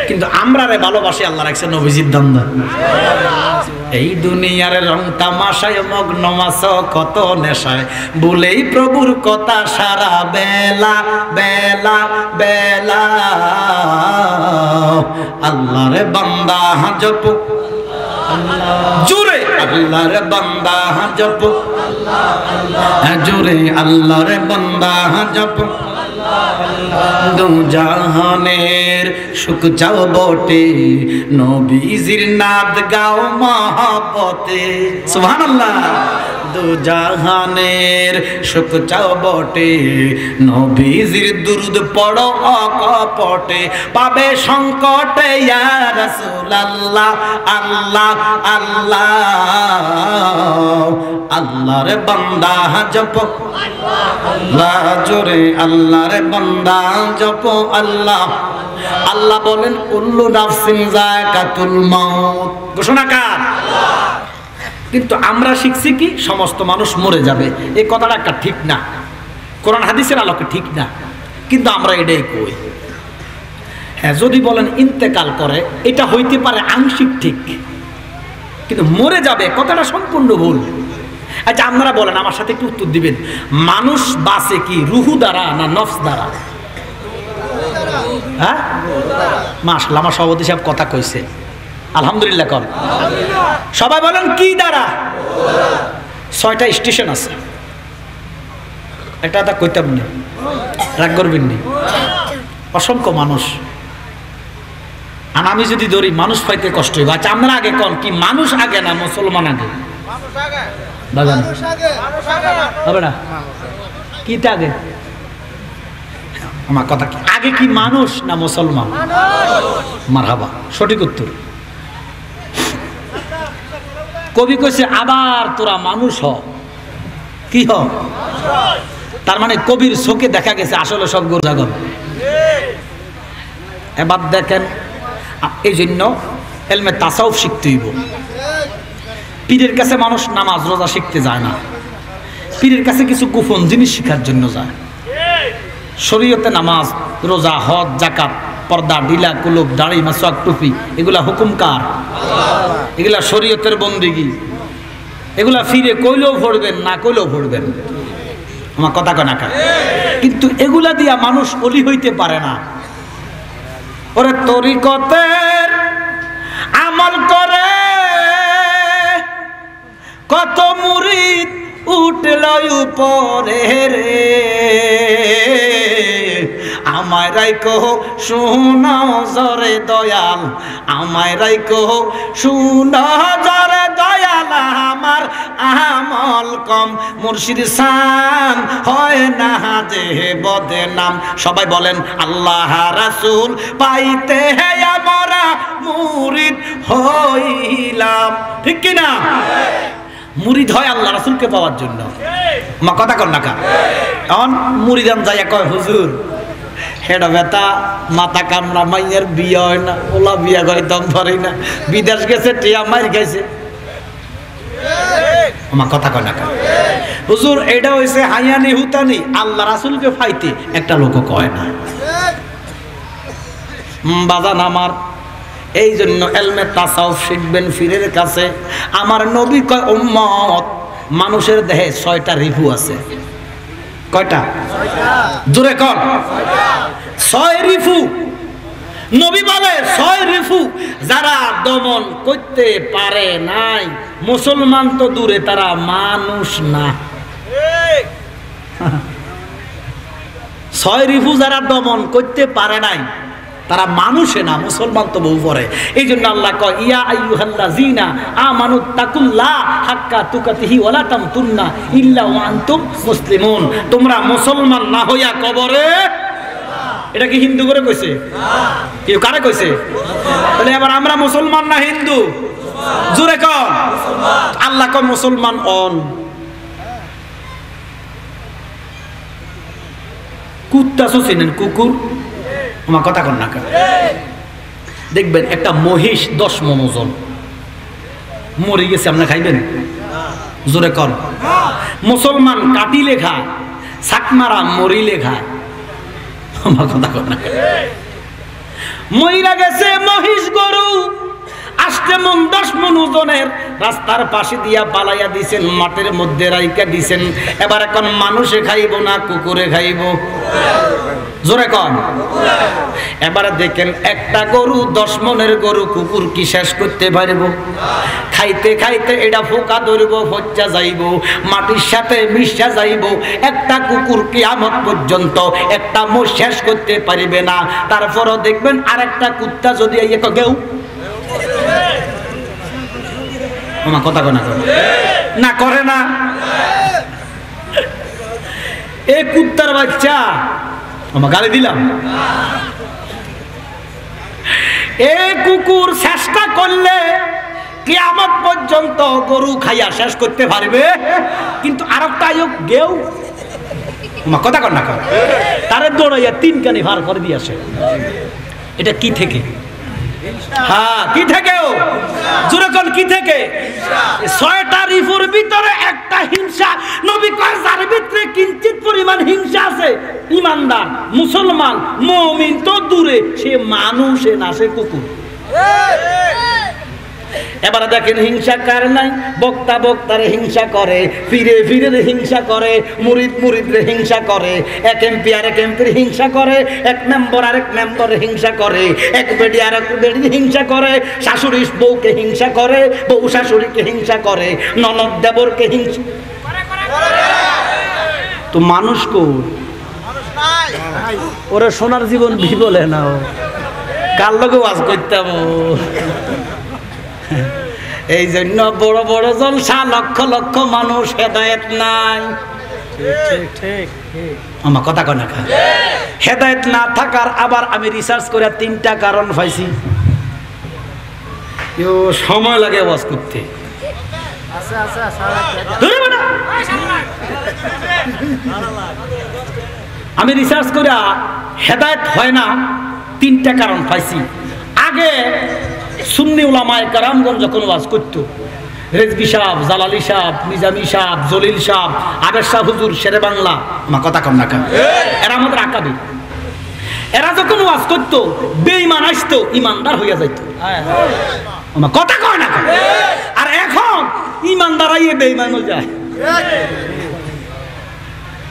কিন্তু আমরা রে ভালোবাসি আল্লাহ রাখছে নবীজির দান্দা। এই দুনিয়ার রং তামাশায় মগ্ন আছো কত নেশায়, বলেই প্রভুর কথা সারা বেলা বেলা বেলা। আল্লাহর বান্দা জপ জোরে আল্লাহর বান্দা জপ, জোরে আল্লাহর বান্দা জপ, দু জাহানের সুখ চাও বটে, নবীজির নাদ গাও মহব্বতে। সুবহানাল্লাহ। দু জাহানের সুখ চাও বটে, নবীজির দুরুদ পড়ো অকপটে, পাবে সংকটে ইয়া রাসূলুল্লাহ। আল্লাহ আল্লাহ আল্লাহর বান্দা জপ, আল্লাহ জোরে আল্লাহর বান্দা জপ আল্লাহ। আল্লাহ বলেন কুল্লু নাফসিন যায়কাতুল মাউত, ঘোষণা কার? কিন্তু আমরা শিখছি কি সমস্ত মানুষ মরে যাবে, এই কথাটা একটা ঠিক না, কোরআন হাদিসের আলোকে ঠিক না, কিন্তু আমরা এটাই কই। হ্যাঁ, যদি বলেন ইন্তেকাল করে, এটা হইতে পারে আংশিক ঠিক, কিন্তু মরে যাবে কথাটা সম্পূর্ণ ভুল। আচ্ছা আপনারা বলেন, আমার সাথে একটু উত্তর দিবেন, মানুষ বাঁচে কি রুহু দ্বারা না নফস দ্বারা? হ্যাঁ মাশাআল্লাহ, আমার সভাপতি সাহেব কথা কইছে, আলহামদুলিল্লাহ কর। সবাই বলেন কি দ্বারা? 6টা স্টেশন আছে, একটা কইতাম না, রাগ করবেন নি, অসংখ্য মানুষ। আর আমি যদি ধরি মানুষ পাইতে কষ্ট হইব। আচ্ছা আপনারা আগে কন, কি মানুষ আগে না মুসলমান আগে? হবে না, কিটা আগে? আমার কথা কি আগে, কি মানুষ না মুসলমান? মারহাবা, সঠিক উত্তর। কবি কইছে আবার তোরা মানুষ হ, কি হ? তার মানে কবির চোখে দেখা গেছে আসলে সব গরু ছাগল। এবার দেখেন, এই জন্য এলমে তাসাউফ শিখতে হইব। পীরের কাছে মানুষ নামাজ রোজা শিখতে যায় না, পীরের কাছে কিছু গোপন জিনিস শিখার জন্য যায়। শরীয়তে নামাজ রোজা হজ জাকাত পর্দা ঢিলা কুলুপ দাড়ি মাসওয়াক টুপি এগুলা হুকুম কার? এগুলা শরীয়তের বন্দেগী, এগুলা ফিরে কইলেও ভরবেন না কইলেও ভরবেন। আমার কথা কনা কার? কিন্তু এগুলা দিয়া মানুষ অলি হইতে পারে না। ওরে তরিকতের আমল করে কত মুরিদ উঠল উপরে রে, আমায় রাইকো শুনাও জরে দয়াল, আমায় রাইকো শুনাও জরে দয়াল, আমার আমল কম মুর্শিদ সান হয় না যে বদনাম। সবাই বলেন আল্লাহ রাসূল পাইতে আমরা মুরিদ হইলাম, ঠিক কি না? মুরিদ হয় আল্লাহ রাসূলকে পাওয়ার জন্য। মা কথা কর না কা? এখন মুরিদান যাইয়া কয় হুজুর হেডা বেটা মাথা কামড়া, মাইয়ের বিয়ে হয় না, ওলা বিয়া করে দম ধরে না, বিদেশ গেছে টিয়া মাইর গেছে। আমার কথা কয় না কা? হুজুর এটা হইছে হাইয়ানি হুতানি, আল্লাহ রাসূলকে পাইতে একটা লোক কয় না। বাজান আমার, এই জন্য এলমে তাসাউফ শিখবেন ফিরের কাছে। আমার নবী কয় উম্মত মানুষের দেহে 6টা রিফু আছে। কয়টা? জোরে কর। 6 রিফু। নবী বলে 6 রিফু যারা দমন করতে পারে নাই, মুসলমান তো দূরে, তারা মানুষ না। 6 রিফু যারা দমন করতে পারে নাই, তারা মানুষে না, মুসলমান তো বহু পরে। এই জন্য আল্লাহ কয় ইয়া আইয়ুহাল্লাযীনা আমানুত্তাকুল্লাহ হাক্কা তুকাতিহি ওয়ালা তামুতুন্না ইল্লা ওয়া আনতুম মুসলিমুন। তোমরা মুসলমান না হইয়া কবরে, এটা কি হিন্দু করে কইছে? কেউ কারে কইছে? তাহলে এবার আমরা মুসলমান না হিন্দু? জোরে কর। আল্লাহ কয় মুসলমান অন। কুত্তা শুনেন, কুকুর, আমার কথা কন না কেন? দেখবেন একটা মহিষ 10 মণ ওজন, মরে গেছে, আপনি খাইবেন? জোরে কর। মুসলমান কাটিলে খায়, ছাকমারা মরিলে খায়। আমার কথা কন না কেন? মইরা গেছে মহিষ গরু, 8 মণ 10 মণ ওজনের রাস্তার পাশে দিয়া পালাইয়া দিছেন, মাঠের মধ্যে রাইকা দিছেন। এবার এখন মানুষে খাইব না কুকুরে খাইব? জোরে কন। এবারে দেখেন একটা গরু 10 মনের গরু কুকুর কি শেষ করতে পারবো? খাইতে খাইতে এটা ফোকা ধরবো, ফচ্চা যাইব, মাটির সাথে মিশা যাইব। একটা কুকুর কিয়ামত পর্যন্ত একটা মোষ শেষ করতে পারবে না। তারপরও দেখবেন আরেকটা কুত্তা যদি গেউ আমার কথা কয় না করে না। এই কুত্তার বাচ্চা আমার গালি দিলাম। এই কুকুর চেষ্টা করলে কিয়ামত পর্যন্ত গরু খাইয়া শেষ করতে পারবে, কিন্তু আরেকটা গেউ আমার কথা কন না কর তারে দৌড়াইয়া 3 কানি ভার করে দিয়েছে। এটা কি থেকে? হ্যাঁ কি থেকে? জোরে কোন কি থেকে? 6টা রিফুর ভিতরে একটা হিংসা। নবী কয় যার ভিতরে কিঞ্চিত পরিমাণ হিংসা আছে, ইমানদার মুসলমান মুমিন তো দূরে, সে মানুষে না সে কুকুর। এবার দেখেন হিংসা কার নাই? বক্তা বক্তারে হিংসা করে, ফিরে ফিরে হিংসা করে, মুরিদ মুরিদরে হিংসা করে, এক এমপি আর এক এমপির হিংসা করে, এক মেম্বার আর এক মেম্বারের হিংসা করে, এক বেডি আর এক বেডির হিংসা করে, শাশুড়ি বউকে হিংসা করে, বউ শাশুড়িকে হিংসা করে, ননদ দেবরকে হিংসা। তো মানুষ কোন? ওরা সোনার জীবন ভি বলে না, কার লগে ওয়াজ করতাম। এই জন্য বড় বড় জলসা, লক্ষ লক্ষ মানুষ, হেদায়েত নাই। আমার কথা কয় না? হেদায়েত না থাকার আবার আমি রিসার্চ করে 3টা কারণ পাইছি। সময় লাগে ওয়াজ করতে। আমি রিসার্চ করে হেদায়েত হয় না 3টা কারণ পাইছি। আগে সুন্নি উলামায়ে কেরামগণ যখন ওয়াজ করত, রেজভী সাহেব, জালালি সাহেব, নিজামী সাহেব, জলিল সাহেব, আবেদ শাহ হুজুর, শেরে বাংলা, আমার কথা কম না কেন, এরা আমাদের আকাবির। এরা যখন ওয়াজ করতো বেঈমান আসতো, ইমানদার হইয়া যাইত। আমার কথা কয় না কেন? আর এখন ইমানদার আইয়ে বেঈমান হয়ে যায়।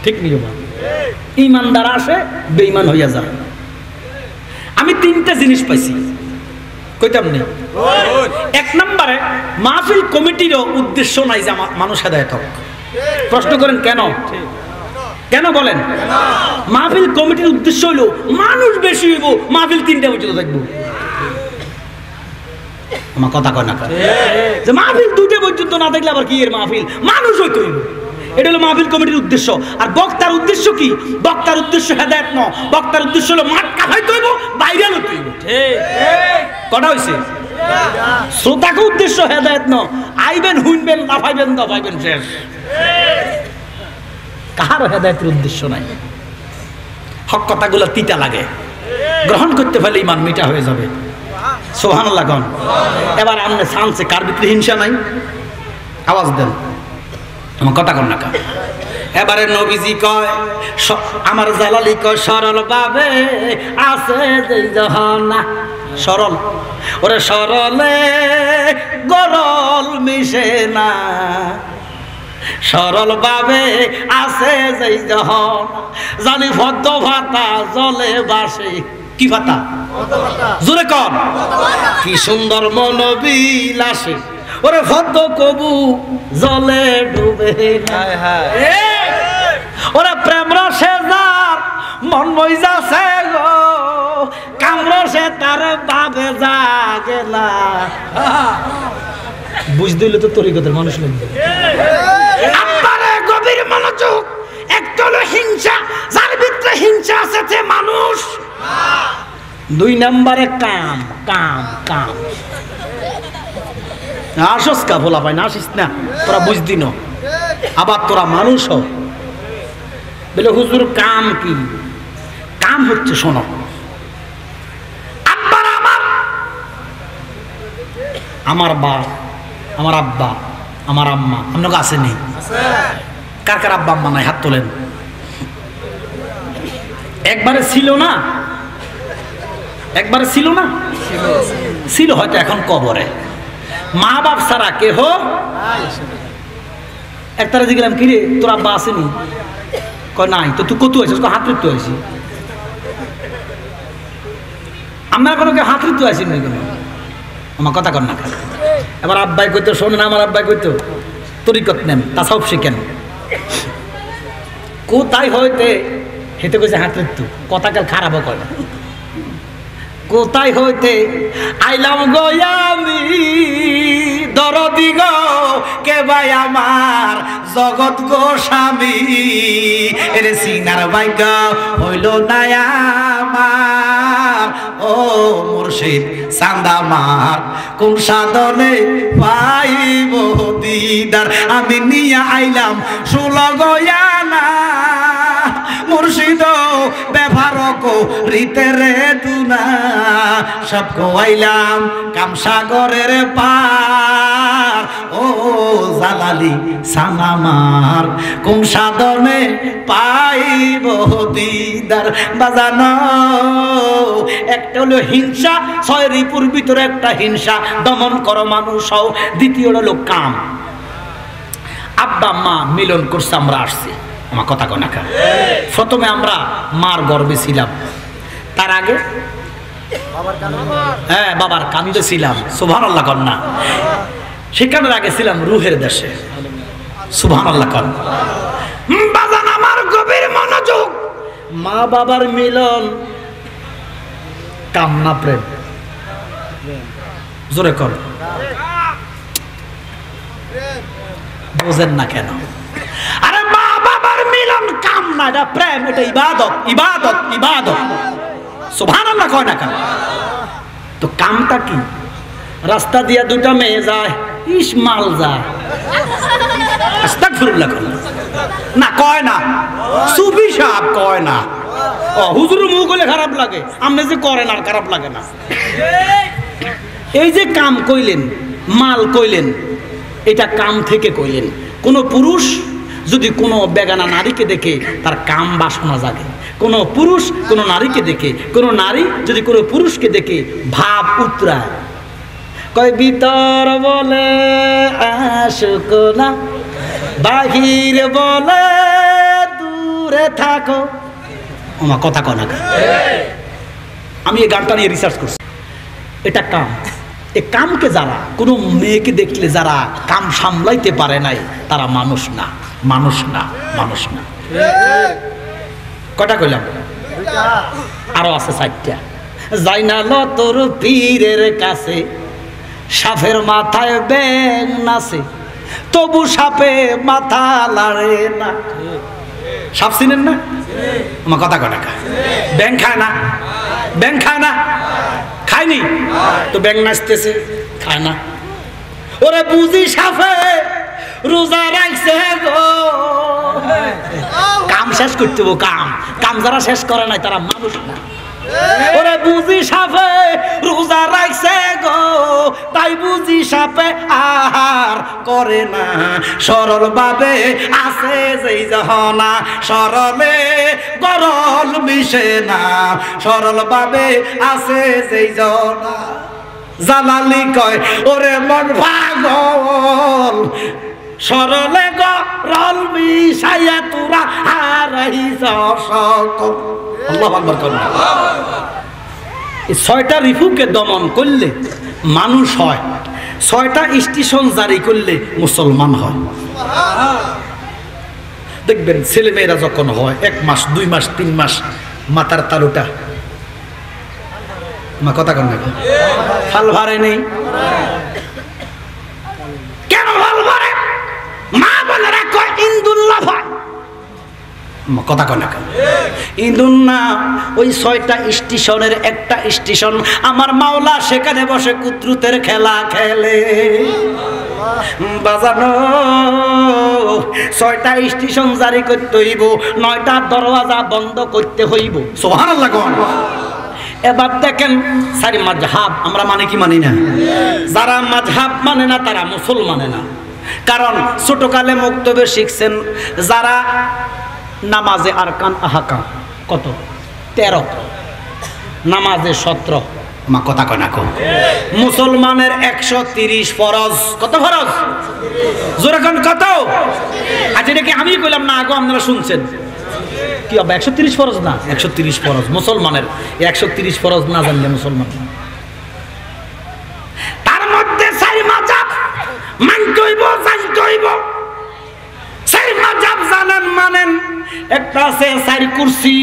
ঠিক নিয়ম, ইমানদার আসে বেঈমান হইয়া যায়। আমি 3টা জিনিস পাইছি, কইতাম নেই। 1 নম্বরে মাহফিল কমিটিরও উদ্দেশ্য নাই যে মানুষ হেদায়েত হোক। প্রশ্ন করেন কেন? কেন বলেন? মাহফিল কমিটির উদ্দেশ্য হইল মানুষ বেশি হইব, মাহফিল 3টা পর্যন্ত থাকবো। আমার কথা কয় না যে মাহফিল 2টা পর্যন্ত না থাকলে আবার কি এর মাহফিল? মানুষ হইতে হইব। এটা হলো মাহফিল কমিটির উদ্দেশ্য। আর বক্তার উদ্দেশ্য কি? বক্তার উদ্দেশ্য হেদায়েত ন, বক্তার উদ্দেশ্য হলো মাঠ কাটাইতে হইব, ভাইরাল হইতে হইব। কটা হইছে? শ্রোতাকে উদ্দেশ্য হেদায়েত ন, আইবেন হুইনবেন, লাফাইবেন দফাইবেন, শেষ। কাহার হেদায়েতের উদ্দেশ্য নাই। হক কথাগুলো তিতা লাগে, গ্রহণ করতে পারলে ইমান মিটা হয়ে যাবে। সুবহানাল্লাহ কোন। এবার আমনে সানসে কার ভিতরে হিংসা নাই? আওয়াজ দেন, আমার কথা কন না। এবারে নবীজি কয়, আমার জালালি কয় সরল ভাবে আছে না, সরল, ওরে সরলে গরল মিশে না, সরল ভাবে আছে যেই যখন, জানি ভদ্র ভাতা জলে বাসে। কি ভাতা? জোরে কন। কি সুন্দর মনোবিলাসে, ওরে ভদ্র কবু জলে ডুবে, ওরে প্রেম রসে যার মন মইজাছে গো, কাম রসে তার বাবে জাগে না। বুঝতে হইলে তো তরিকতের মানুষ লাগবে। আপনারে গভীর মনোযোগ। একটা হলো হিংসা, যার ভিতরে হিংসা আছে সে মানুষ। 2 নম্বরে কাম, কাম, কাম। আসস কা বলা পাই না, আসিস না, তোরা বুঝদি না। আবার তোরা মানুষ হ বলে হুজুর কাম কি? কাম হচ্ছে, শোনো, আব্বার আমার বাপ, আমার আব্বা, আমার আম্মা, আপনাকে আসেনি? কার কার আব্বা আম্মা নাই? হাত তোলেন। একবারে ছিল না? একবারে ছিল না? ছিল হয়তো এখন কবরে। মা বাপ ছাড়া কেহ একটারে জিজ্ঞাসা কি রে তোর আব্বা আসেনি কয় নাই তো তুই কত আছিস হাত ঋতু আছি আমার কোনো হাত ঋতু আসি নি কোনো আমার কথা কর না এবার আব্বাই কইতো শোনে না আমার আব্বাই কইতো তরিকত নেন তা সব শিখেন কোথায় হইতে হেতে কইছে হাত ঋতু কথা কাল খারাপও কয় না কোথায় হইতে আইলাম গয়ামি দরদি গো কে ভাই আমার জগৎ গো স্বামী এরে সিনার ভাগ্য হইল না আমার ও মুর্শিদ চান্দামার কোন সাধনে পাইব দিদার আমি নিয়া আইলাম 16 গয়ানা মুর্শিদ ব্যবহার করিতে রে দুনা সব কোয়াইলাম কামসাগরের পার ও জালালি সানামার কোন সাধনে পাইব দিদার বাজানো একটা হলো হিংসা 6 রিপুর ভিতরে একটা হিংসা দমন করো মানুষ হও দ্বিতীয় হলো কাম আব্বা মা মিলন করছে আমরা আসছি আমার কথা কনা খা প্রথমে আমরা মার গর্ভে ছিলাম তার আগে হ্যাঁ বাবার কান্দে ছিলাম সুবহানাল্লাহ কন্যা সেখানের আগে ছিলাম রুহের দেশে সুবহানাল্লাহ কন বাজান আমার গভীর মনোযোগ মা বাবার মিলন কামনা প্রেম জোরে কর বোঝেন না কেন আরে মা বাবার মিলন কামনা এটা প্রেম এটা ইবাদত ইবাদত ইবাদত সুবহানাল্লাহ কয় না কেন তো কামটা কি রাস্তা দিয়া দুটা মেয়ে যায় ইসমাল যায় আস্তাগফিরুল্লাহ না কয় না সুফি সাহেব কয় না ও হুজুর মুখ হলে খারাপ লাগে আপনি যে করেন আর খারাপ লাগে না এই যে কাম কইলেন মাল কইলেন এটা কাম থেকে কইলেন কোন পুরুষ যদি কোনো বেগানা নারীকে দেখে তার কাম বাসনা জাগে কোন পুরুষ কোন নারীকে দেখে কোন নারী যদি কোনো পুরুষকে দেখে ভাব উতরায় কয় ভিতর বলে আশুক না বাহির বলে দূরে থাকো আমার কথা কনা আমি এই গানটা নিয়ে রিসার্চ করছি এটা কাম এই কামকে যারা কোনো মেয়েকে দেখলে যারা কাম সামলাইতে পারে নাই তারা মানুষ না মানুষ না মানুষ না কটা কইলাম আরো আছে 4টা যাই না ল তোর পীরের কাছে সাপের মাথায় ব্যাং নাচে তবু সাপে মাথা লাড়ে না সাপ চিনেন না আমার কথা কটা ব্যাং খায় না ব্যাং খায় না খায়নি তো ব্যাং নাচতেছে খায় না ওরে বুঝি সাপে রোজা রাখছে গো কাম শেষ করতে কাম কাম যারা শেষ করে নাই তারা মানুষ না ওরে বুঝি সাপে রোজা রাখছে গো তাই বুঝি সাপে আহার করে না সরল ভাবে আছে যেই জহনা সরলে গরল মিশে না সরল ভাবে আছে যেই জহনা জালালি কয় ওরে মন পাগল সরলে গরল মিশাইয়া তোরা হারাইছ সকল আল্লাহু আকবার করেন এই 6টা রিপুকে দমন করলে মানুষ হয় 6টা স্টেশন জারি করলে মুসলমান হয় দেখবেন ছেলে মেয়েরা যখন হয় 1 মাস 2 মাস 3 মাস মাথার তালুটা মা কথা কন না ফাল ভারে নেই কেন ফাল ভারে মা বলে রাখো ইন্দুল্লাহ কথা কন না ইন্দুন না ওই 6টা স্টেশনের একটা স্টেশন আমার মাওলা সেখানে বসে কুত্রুতের খেলা খেলে বাজানো 6টা স্টেশন জারি করতে হইব 9টা দরওয়াজা বন্ধ করতে হইব সুবহানাল্লাহ কোন এবার দেখেন সারি মাযহাব আমরা মানে কি মানি না যারা মাযহাব মানে না তারা মুসলমান না কারণ ছোটকালে মুক্তবে শিখছেন যারা নামাজে আরকান আহকাম কত 13 নামাজে 17 মা কথা কয় না কো মুসলমানের 130 ফরজ। কত ফরজ? জোরে কোন কত? আচ্ছা এটা কি আমি কইলাম না আগো আপনারা শুনছেন? কি হবে 130 ফরজ না? 130 ফরজ মুসলমানের। 130 ফরজ না জানলে মুসলমান না। তার মধ্যে চারি মাযহাব মানতে হইব, জানতে হইব। চারি মাযহাব জানেন মানেন। একটা আছে চারি কুরসি।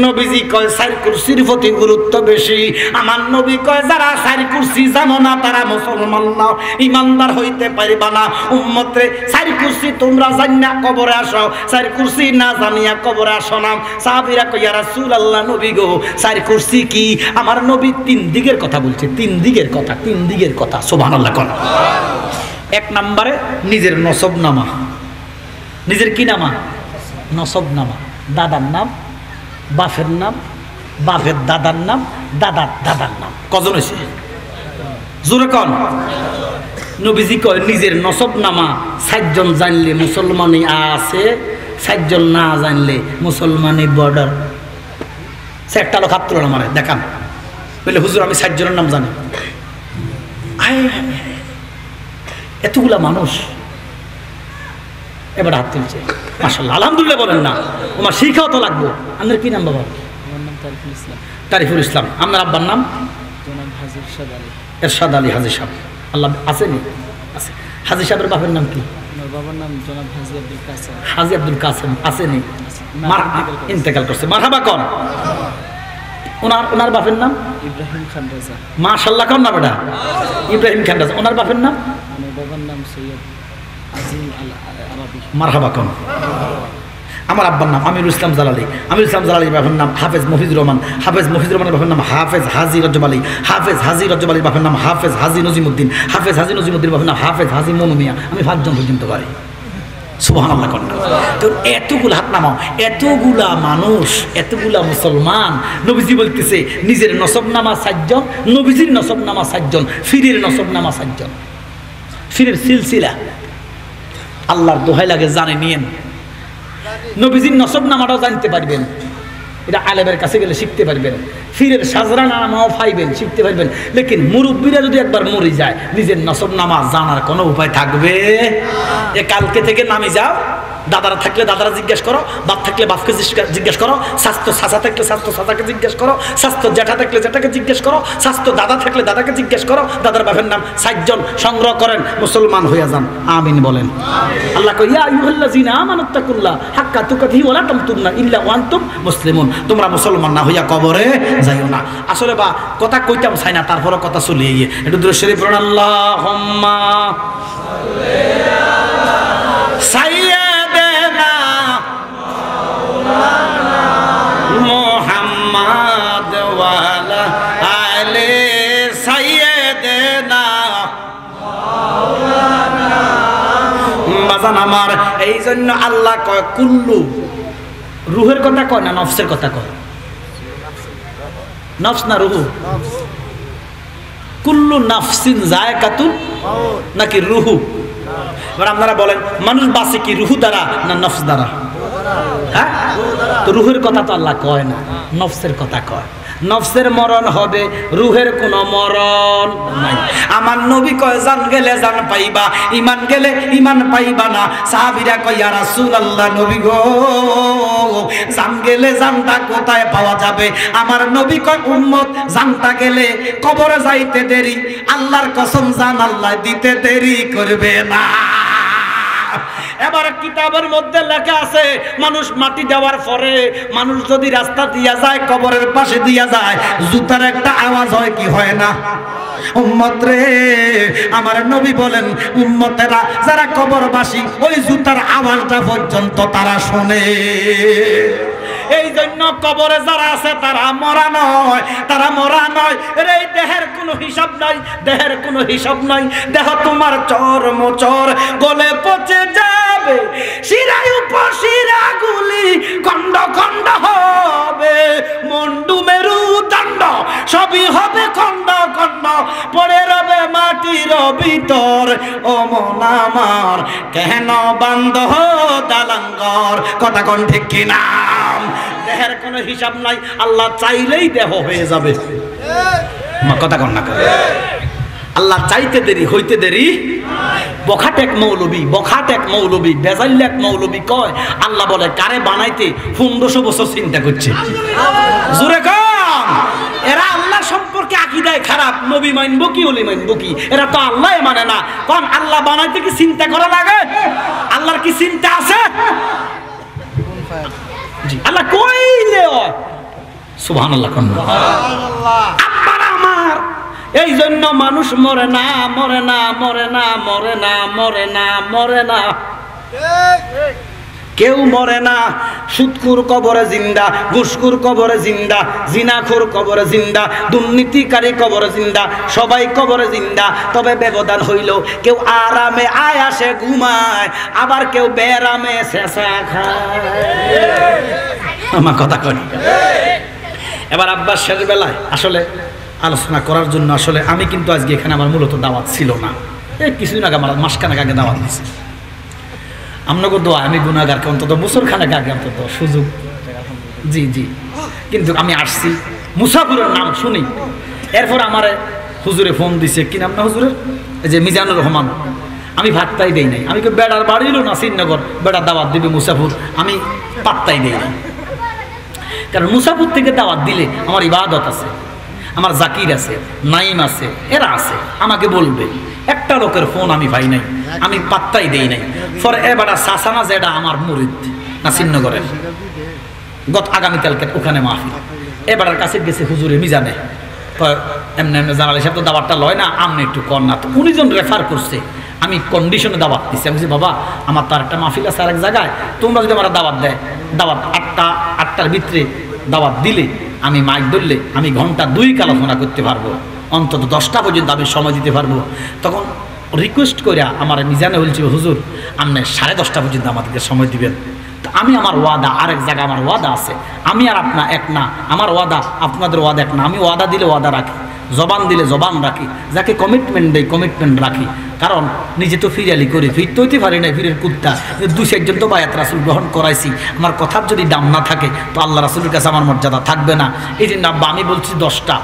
নবীজি কয় চারি কুরসির প্রতি গুরুত্ব বেশি। আমার নবী কয় যারা চারি কুরসি জানো না তারা মুসলমান না, ইমানদার হইতে পারিবা না। উম্মতে চারি কুরসি তোমরা জানিনা কবরে আসো, চারি কুরসি না জানিয়া কবরে আসো না। সাহাবীরা কয় ইয়া রাসূলুল্লাহ নবী গো চারি কুরসি কি? আমার নবী তিন দিকের কথা বলছে, তিন দিকের কথা, তিন দিকের কথা। সুবহানাল্লাহ কোন। এক নম্বরে নিজের নসব নামা। নিজের কি নামা? নসব নামা। দাদার নাম, বাপের নাম, বাপের দাদার নাম, দাদার দাদার নাম। কজন হয়েছে? জোরে কন। নবীজি কয় নিজের নসব নামা 60 জন জানলে মুসলমানই আছে, 60 জন না জানলে মুসলমানই বর্ডার। সে একটা লোক হাত তুলনা মারে দেখান, বলে হুজুর আমি 60 জনের নাম জানি। এতগুলা মানুষ এবার হাত তুলছে, মাশাআল্লাহ আলহামদুলিল্লাহ বলেন না। তোমার শিখাও তো লাগবো। আপনার কি নাম বাবা? আমার নাম তারিফুল ইসলাম। তারিফুল ইসলাম। আপনার আব্বার নাম? জনাব হাজী এরশাদ আলী। এরশাদ আলী হাজী সাহেব। আল্লাহ আসেনি? আছে। হাজী সাহেবের বাপের নাম কি? আমার বাবার নাম জনাব হাজী আব্দুল কাসেম। হাজী আব্দুল কাসেম আসেনি? না, ইন্তেকাল করছে। মারহাবা কন। ওনার বাপের নাম? ইব্রাহিম খান রাজা। মাশাআল্লাহ কন না বেটা। ইব্রাহিম খান রাজা। ওনার বাপের নাম? আমার বাবার নাম সৈয়দ আজিম আল আরবি। মারহাবা কন। আমার আব্বার নাম আমিরুল ইসলাম জালালি। আমিরুল ইসলাম জালালির বাপের নাম হাফেজ মফিজুর রহমান। হাফেজ মফিজুর রহমানের বাপের নাম হাফেজ হাজী রজব আলী। হাফেজ হাজী রজব আলীর বাপের নাম হাফেজ হাজী নজিমুদ্দিন। হাফেজ হাজী নজিমুদ্দিনের বাপের নাম হাফেজ হাজী মনু মিয়া। আমি 5 জন পর্যন্ত পারি। সুবহানাল্লাহ কন। তো এতগুলা হাত নামাও, এতগুলা মানুষ, এতগুলা মুসলমান। নবীজি বলতেছে নিজের নসব নামা 60 জন, নবীজির নসব নামা 60 জন, ফিরের নসব নামা 60 জন। ফিরের সিলসিলা আল্লাহর দোহাই লাগে জানে নিয়েন। নবীজির নসব নামাটাও জানতে পারবেন, এটা আলেমের কাছে গেলে শিখতে পারবেন। ফিরের সাজরা নামাও পাইবেন, শিখতে পারবেন। লেকিন মুরব্বীরা যদি একবার মরে যায় নিজের নসব নামা জানার কোনো উপায় থাকবে? এ কালকে থেকে নামে যাও। দাদারা থাকলে দাদারা জিজ্ঞেস করো, বাপ থাকলে বাপকে জিজ্ঞেস করো, স্বাস্থ্য চাচা থাকলে স্বাস্থ্য চাচাকে জিজ্ঞেস করো, স্বাস্থ্য জ্যাঠা থাকলে জ্যাঠাকে জিজ্ঞেস করো, স্বাস্থ্য দাদা থাকলে দাদাকে জিজ্ঞেস করো। দাদার বাপের নাম 60 জন সংগ্রহ করেন, মুসলমান হইয়া যান। আমিন বলেন। আল্লাহ কয় ইয়া আইয়ুহাল্লাযীনা আমানুত্তাকুল্লাহ হাক্কা তুকাতিহি ওয়া লা তামুতুন্না ইল্লা ওয়া আনতুম মুসলিমুন। তোমরা মুসলমান না হইয়া কবরে যাইও না। আসলে বা কথা কইতাম চাই না, তারপরে কথা চলে গিয়ে একটু দূরে শরীফ পড়ুন। আল্লাহুম্মা সাইয়্যিদানা মুহাম্মাদ ওয়া আলা আলি সাইয়্যিদানা বাজান আমার। এই জন্য আল্লাহ কয় কুল্লু, রুহের কথা কয় না নফসের কথা কয়? নফস না রুহু? কুল্লু নাফসিন যায়কাতুল নাকি রুহু? এবার আপনারা বলেন মানুষ বাঁচে কি রুহু দ্বারা না নফস দ্বারা? হ্যাঁ, তো রুহের কথা তো আল্লাহ কয় না, নফসের কথা কয়। নফসের মরণ হবে, রুহের কোনো মরণ নাই। আমার নবী কয় জান গেলে জান পাইবা, ইমান গেলে ইমান পাইবা না। সাহাবীরা কয় ইয়া রাসূলুল্লাহ নবী গো জান গেলে জানটা কোথায় পাওয়া যাবে? আমার নবী কয় উম্মত জানটা গেলে কবরে যাইতে দেরি, আল্লাহর কসম জান আল্লাহ দিতে দেরি করবে না। এবার কিতাবের মধ্যে লেখা আছে মানুষ মাটি দেওয়ার পরে মানুষ যদি রাস্তা দিয়া যায়, কবরের পাশে দিয়া যায়, জুতার একটা আওয়াজ হয় কি হয় না? উম্মত রে, আমার নবী বলেন উম্মতেরা যারা কবরবাসী ওই জুতার আওয়াজটা পর্যন্ত তারা শোনে। এই জন্য কবরে যারা আছে তারা মরা নয়, তারা মরা নয়। এই দেহের কোনো হিসাব নাই, দেহের কোনো হিসাব নাই। দেহ তোমার চর্মচর গলে পচে যাবে, শিরায় উপশিরাগুলি খণ্ড খণ্ড হবে, মন্ডু মেরু দণ্ড সবই হবে খণ্ড খণ্ড, পড়ে রবে মাটির ভিতর। ও মন আমার কেন বান্ধ দালাঙ্গর? কথা কোন ঠিক কিনা? দেহের কোনো হিসাব নাই, আল্লাহ চাইলেই দেহ হয়ে যাবে। আমার কথা কন না আল্লাহ চাইতে দেরি হইতে দেরি বখাটেক মৌলবী বেজাল্লাক মৌলবী কয় আল্লাহ বলে কারে বানাইতে 1500 বছর চিন্তা করছে জোরে কম এরা আল্লাহ সম্পর্কে আকীদায় খারাপ নবী মানবো কি ওলি মানবো কি এরা তো আল্লাহ মানে না কোন আল্লাহ বানাইতে কি চিন্তা করা লাগে আল্লাহর কি চিন্তা আছে জি আল্লাহ কইলে সুবহানাল্লাহ কোন সুবহানাল্লাহ আব্বার আমার এই জন্য মানুষ মরে না কেউ মরে না সুদখোর কবরে জিন্দা ঘুষখোর কবরে জিন্দা জিনাখোর কবরে জিন্দা দুর্নীতিকারী কবরে জিন্দা সবাই কবরে জিন্দা তবে ব্যবধান হইল কেউ আরামে আয়াসে ঘুমায় আবার কেউ বেরামে শেষা খায় আমার কথা করি এবার আব্বাস শেষ বেলায় আসলে আলোচনা করার জন্য আসলে আমি কিন্তু আজকে এখানে আমার মূলত দাওয়াত ছিল না এই কিছুদিন আগে আমার মাসখানেক আগে দাওয়াত দিয়েছি আপনাকে দোয়া আমি গুনাহগারকে অন্তত বছর খানেক আগে অন্তত সুযোগ জি কিন্তু আমি আসছি মুসাফিরের নাম শুনি এরপর আমার হুজুরে ফোন দিছে কি নাম না হুজুরের এই যে মিজানুর রহমান আমি ভাতটাই দেই নাই আমি বেড়ার বাড়িল না শ্রীনগর বেড়ার দাওয়াত দিবে মুসাফির আমি পাত্তাই দেই নাই কারণ মুসাফির থেকে দাওয়াত দিলে আমার ইবাদত আছে আমার জাকির আছে নাইম আছে এরা আছে আমাকে বলবে একটা লোকের ফোন আমি পাই নাই আমি পাত্তাই দেই নাই পরে এবারে সাসানা যেটা আমার মুরিদ নাসিরনগরের গত আগামীকালকে ওখানে মাহফিল এবারের কাছে গেছে হুজুরে মিজানে এমনি জানালে সব তো দাওয়াতটা লয় না আমনে একটু কর না তো উনিজন রেফার করছে আমি কন্ডিশনে দাওয়াত দিচ্ছি আমি বলছি বাবা আমার তো আরেকটা মাহফিল আছে আরেক জায়গায় তোমরা যদি আমার দাওয়াত দেয় দাওয়াত আটটার ভিতরে দাওয়াত দিলে আমি মাইক ধরলে আমি ঘন্টা 2 আলোচনা করতে পারবো অন্তত 10টা পর্যন্ত আমি সময় দিতে পারবো তখন রিকোয়েস্ট করে আমার মিজানে বলছি হুজুর আপনি 10:30 পর্যন্ত আমাদেরকে সময় দিবেন তো আমি আমার ওয়াদা আরেক জায়গায় আমার ওয়াদা আছে আমি আর আপনা এক না আমার ওয়াদা আপনাদের ওয়াদা এক না আমি ওয়াদা দিলে ওয়াদা রাখি জবান দিলে জবান রাখি যাকে কমিটমেন্ট দেয় কমিটমেন্ট রাখি কারণ নিজে তো ফিরালি করি ফিরতে হইতে পারি না ফিরের কুত্তা 2-1 তো বায়াত রাসূল গ্রহণ করাইছি আমার কথার যদি দাম না থাকে তো আল্লাহ রাসূলের কাছে আমার মর্যাদা থাকবে না এই জন্য আব্বা আমি বলছি 10টা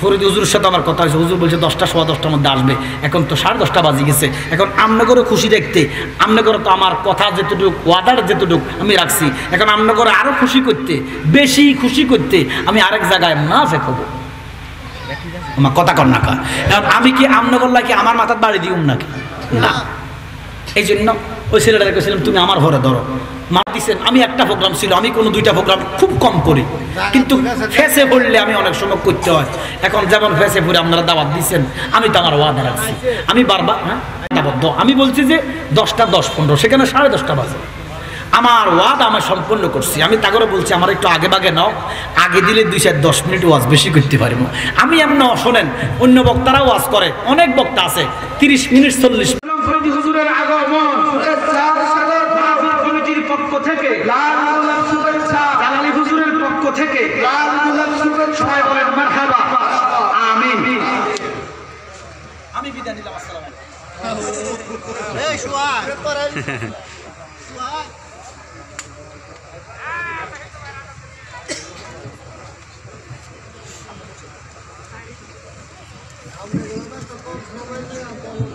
ফরিদ হুজুরের সাথে আমার কথা হয়েছে হুজুর বলছে 10টা 10:15টার মধ্যে আসবে এখন তো 10:30 বাজে গেছে এখন আমনগরে খুশি দেখতে আমনগরে তো আমার কথা যেতটুকু ওয়াদার যেতটুকু আমি রাখছি এখন আমনগরে আরও খুশি করতে বেশি খুশি করতে আমি আরেক জায়গায় মুনাফিক হব আমার কথা কর না এখন আমি কি আমনগর লাগে আমার মাথার বাড়ি দিউম নাকি না এই জন্য ওই ছেলেটাকে বলছিলাম তুমি আমার ঘরে ধরো মা দিচ্ছেন আমি একটা প্রোগ্রাম ছিল আমি কোনো 2টা প্রোগ্রাম খুব কম করি কিন্তু ফেসে পড়লে আমি অনেক সময় করতে হয় এখন যেমন ফেসে পড়ে আপনারা দাওয়াত দিচ্ছেন আমি তো আমার ওয়াদা রাখছি আমি বারবার আমি বলছি যে 10টা 10-15 সেখানে 10:30 বাজে আমার ওয়াদা আমি সম্পূর্ণ করছি আমি তাগরে বলছি আমার একটু আগে বাগে নাও আগে দিলে 2-10 মিনিট ওয়াজ বেশি করতে পারব আমি এমন শোনেন অন্য বক্তারাও ওয়াজ করে অনেক বক্তা আছে 30 মিনিট 40 মিনিট হুজুরের আগমন কমিটির পক্ষ থেকে জালালী হুজুরের পক্ষ থেকে সবাই বলেন মারহাবা আমিন আমি বিদায় নিলাম আসসালামু আলাইকুম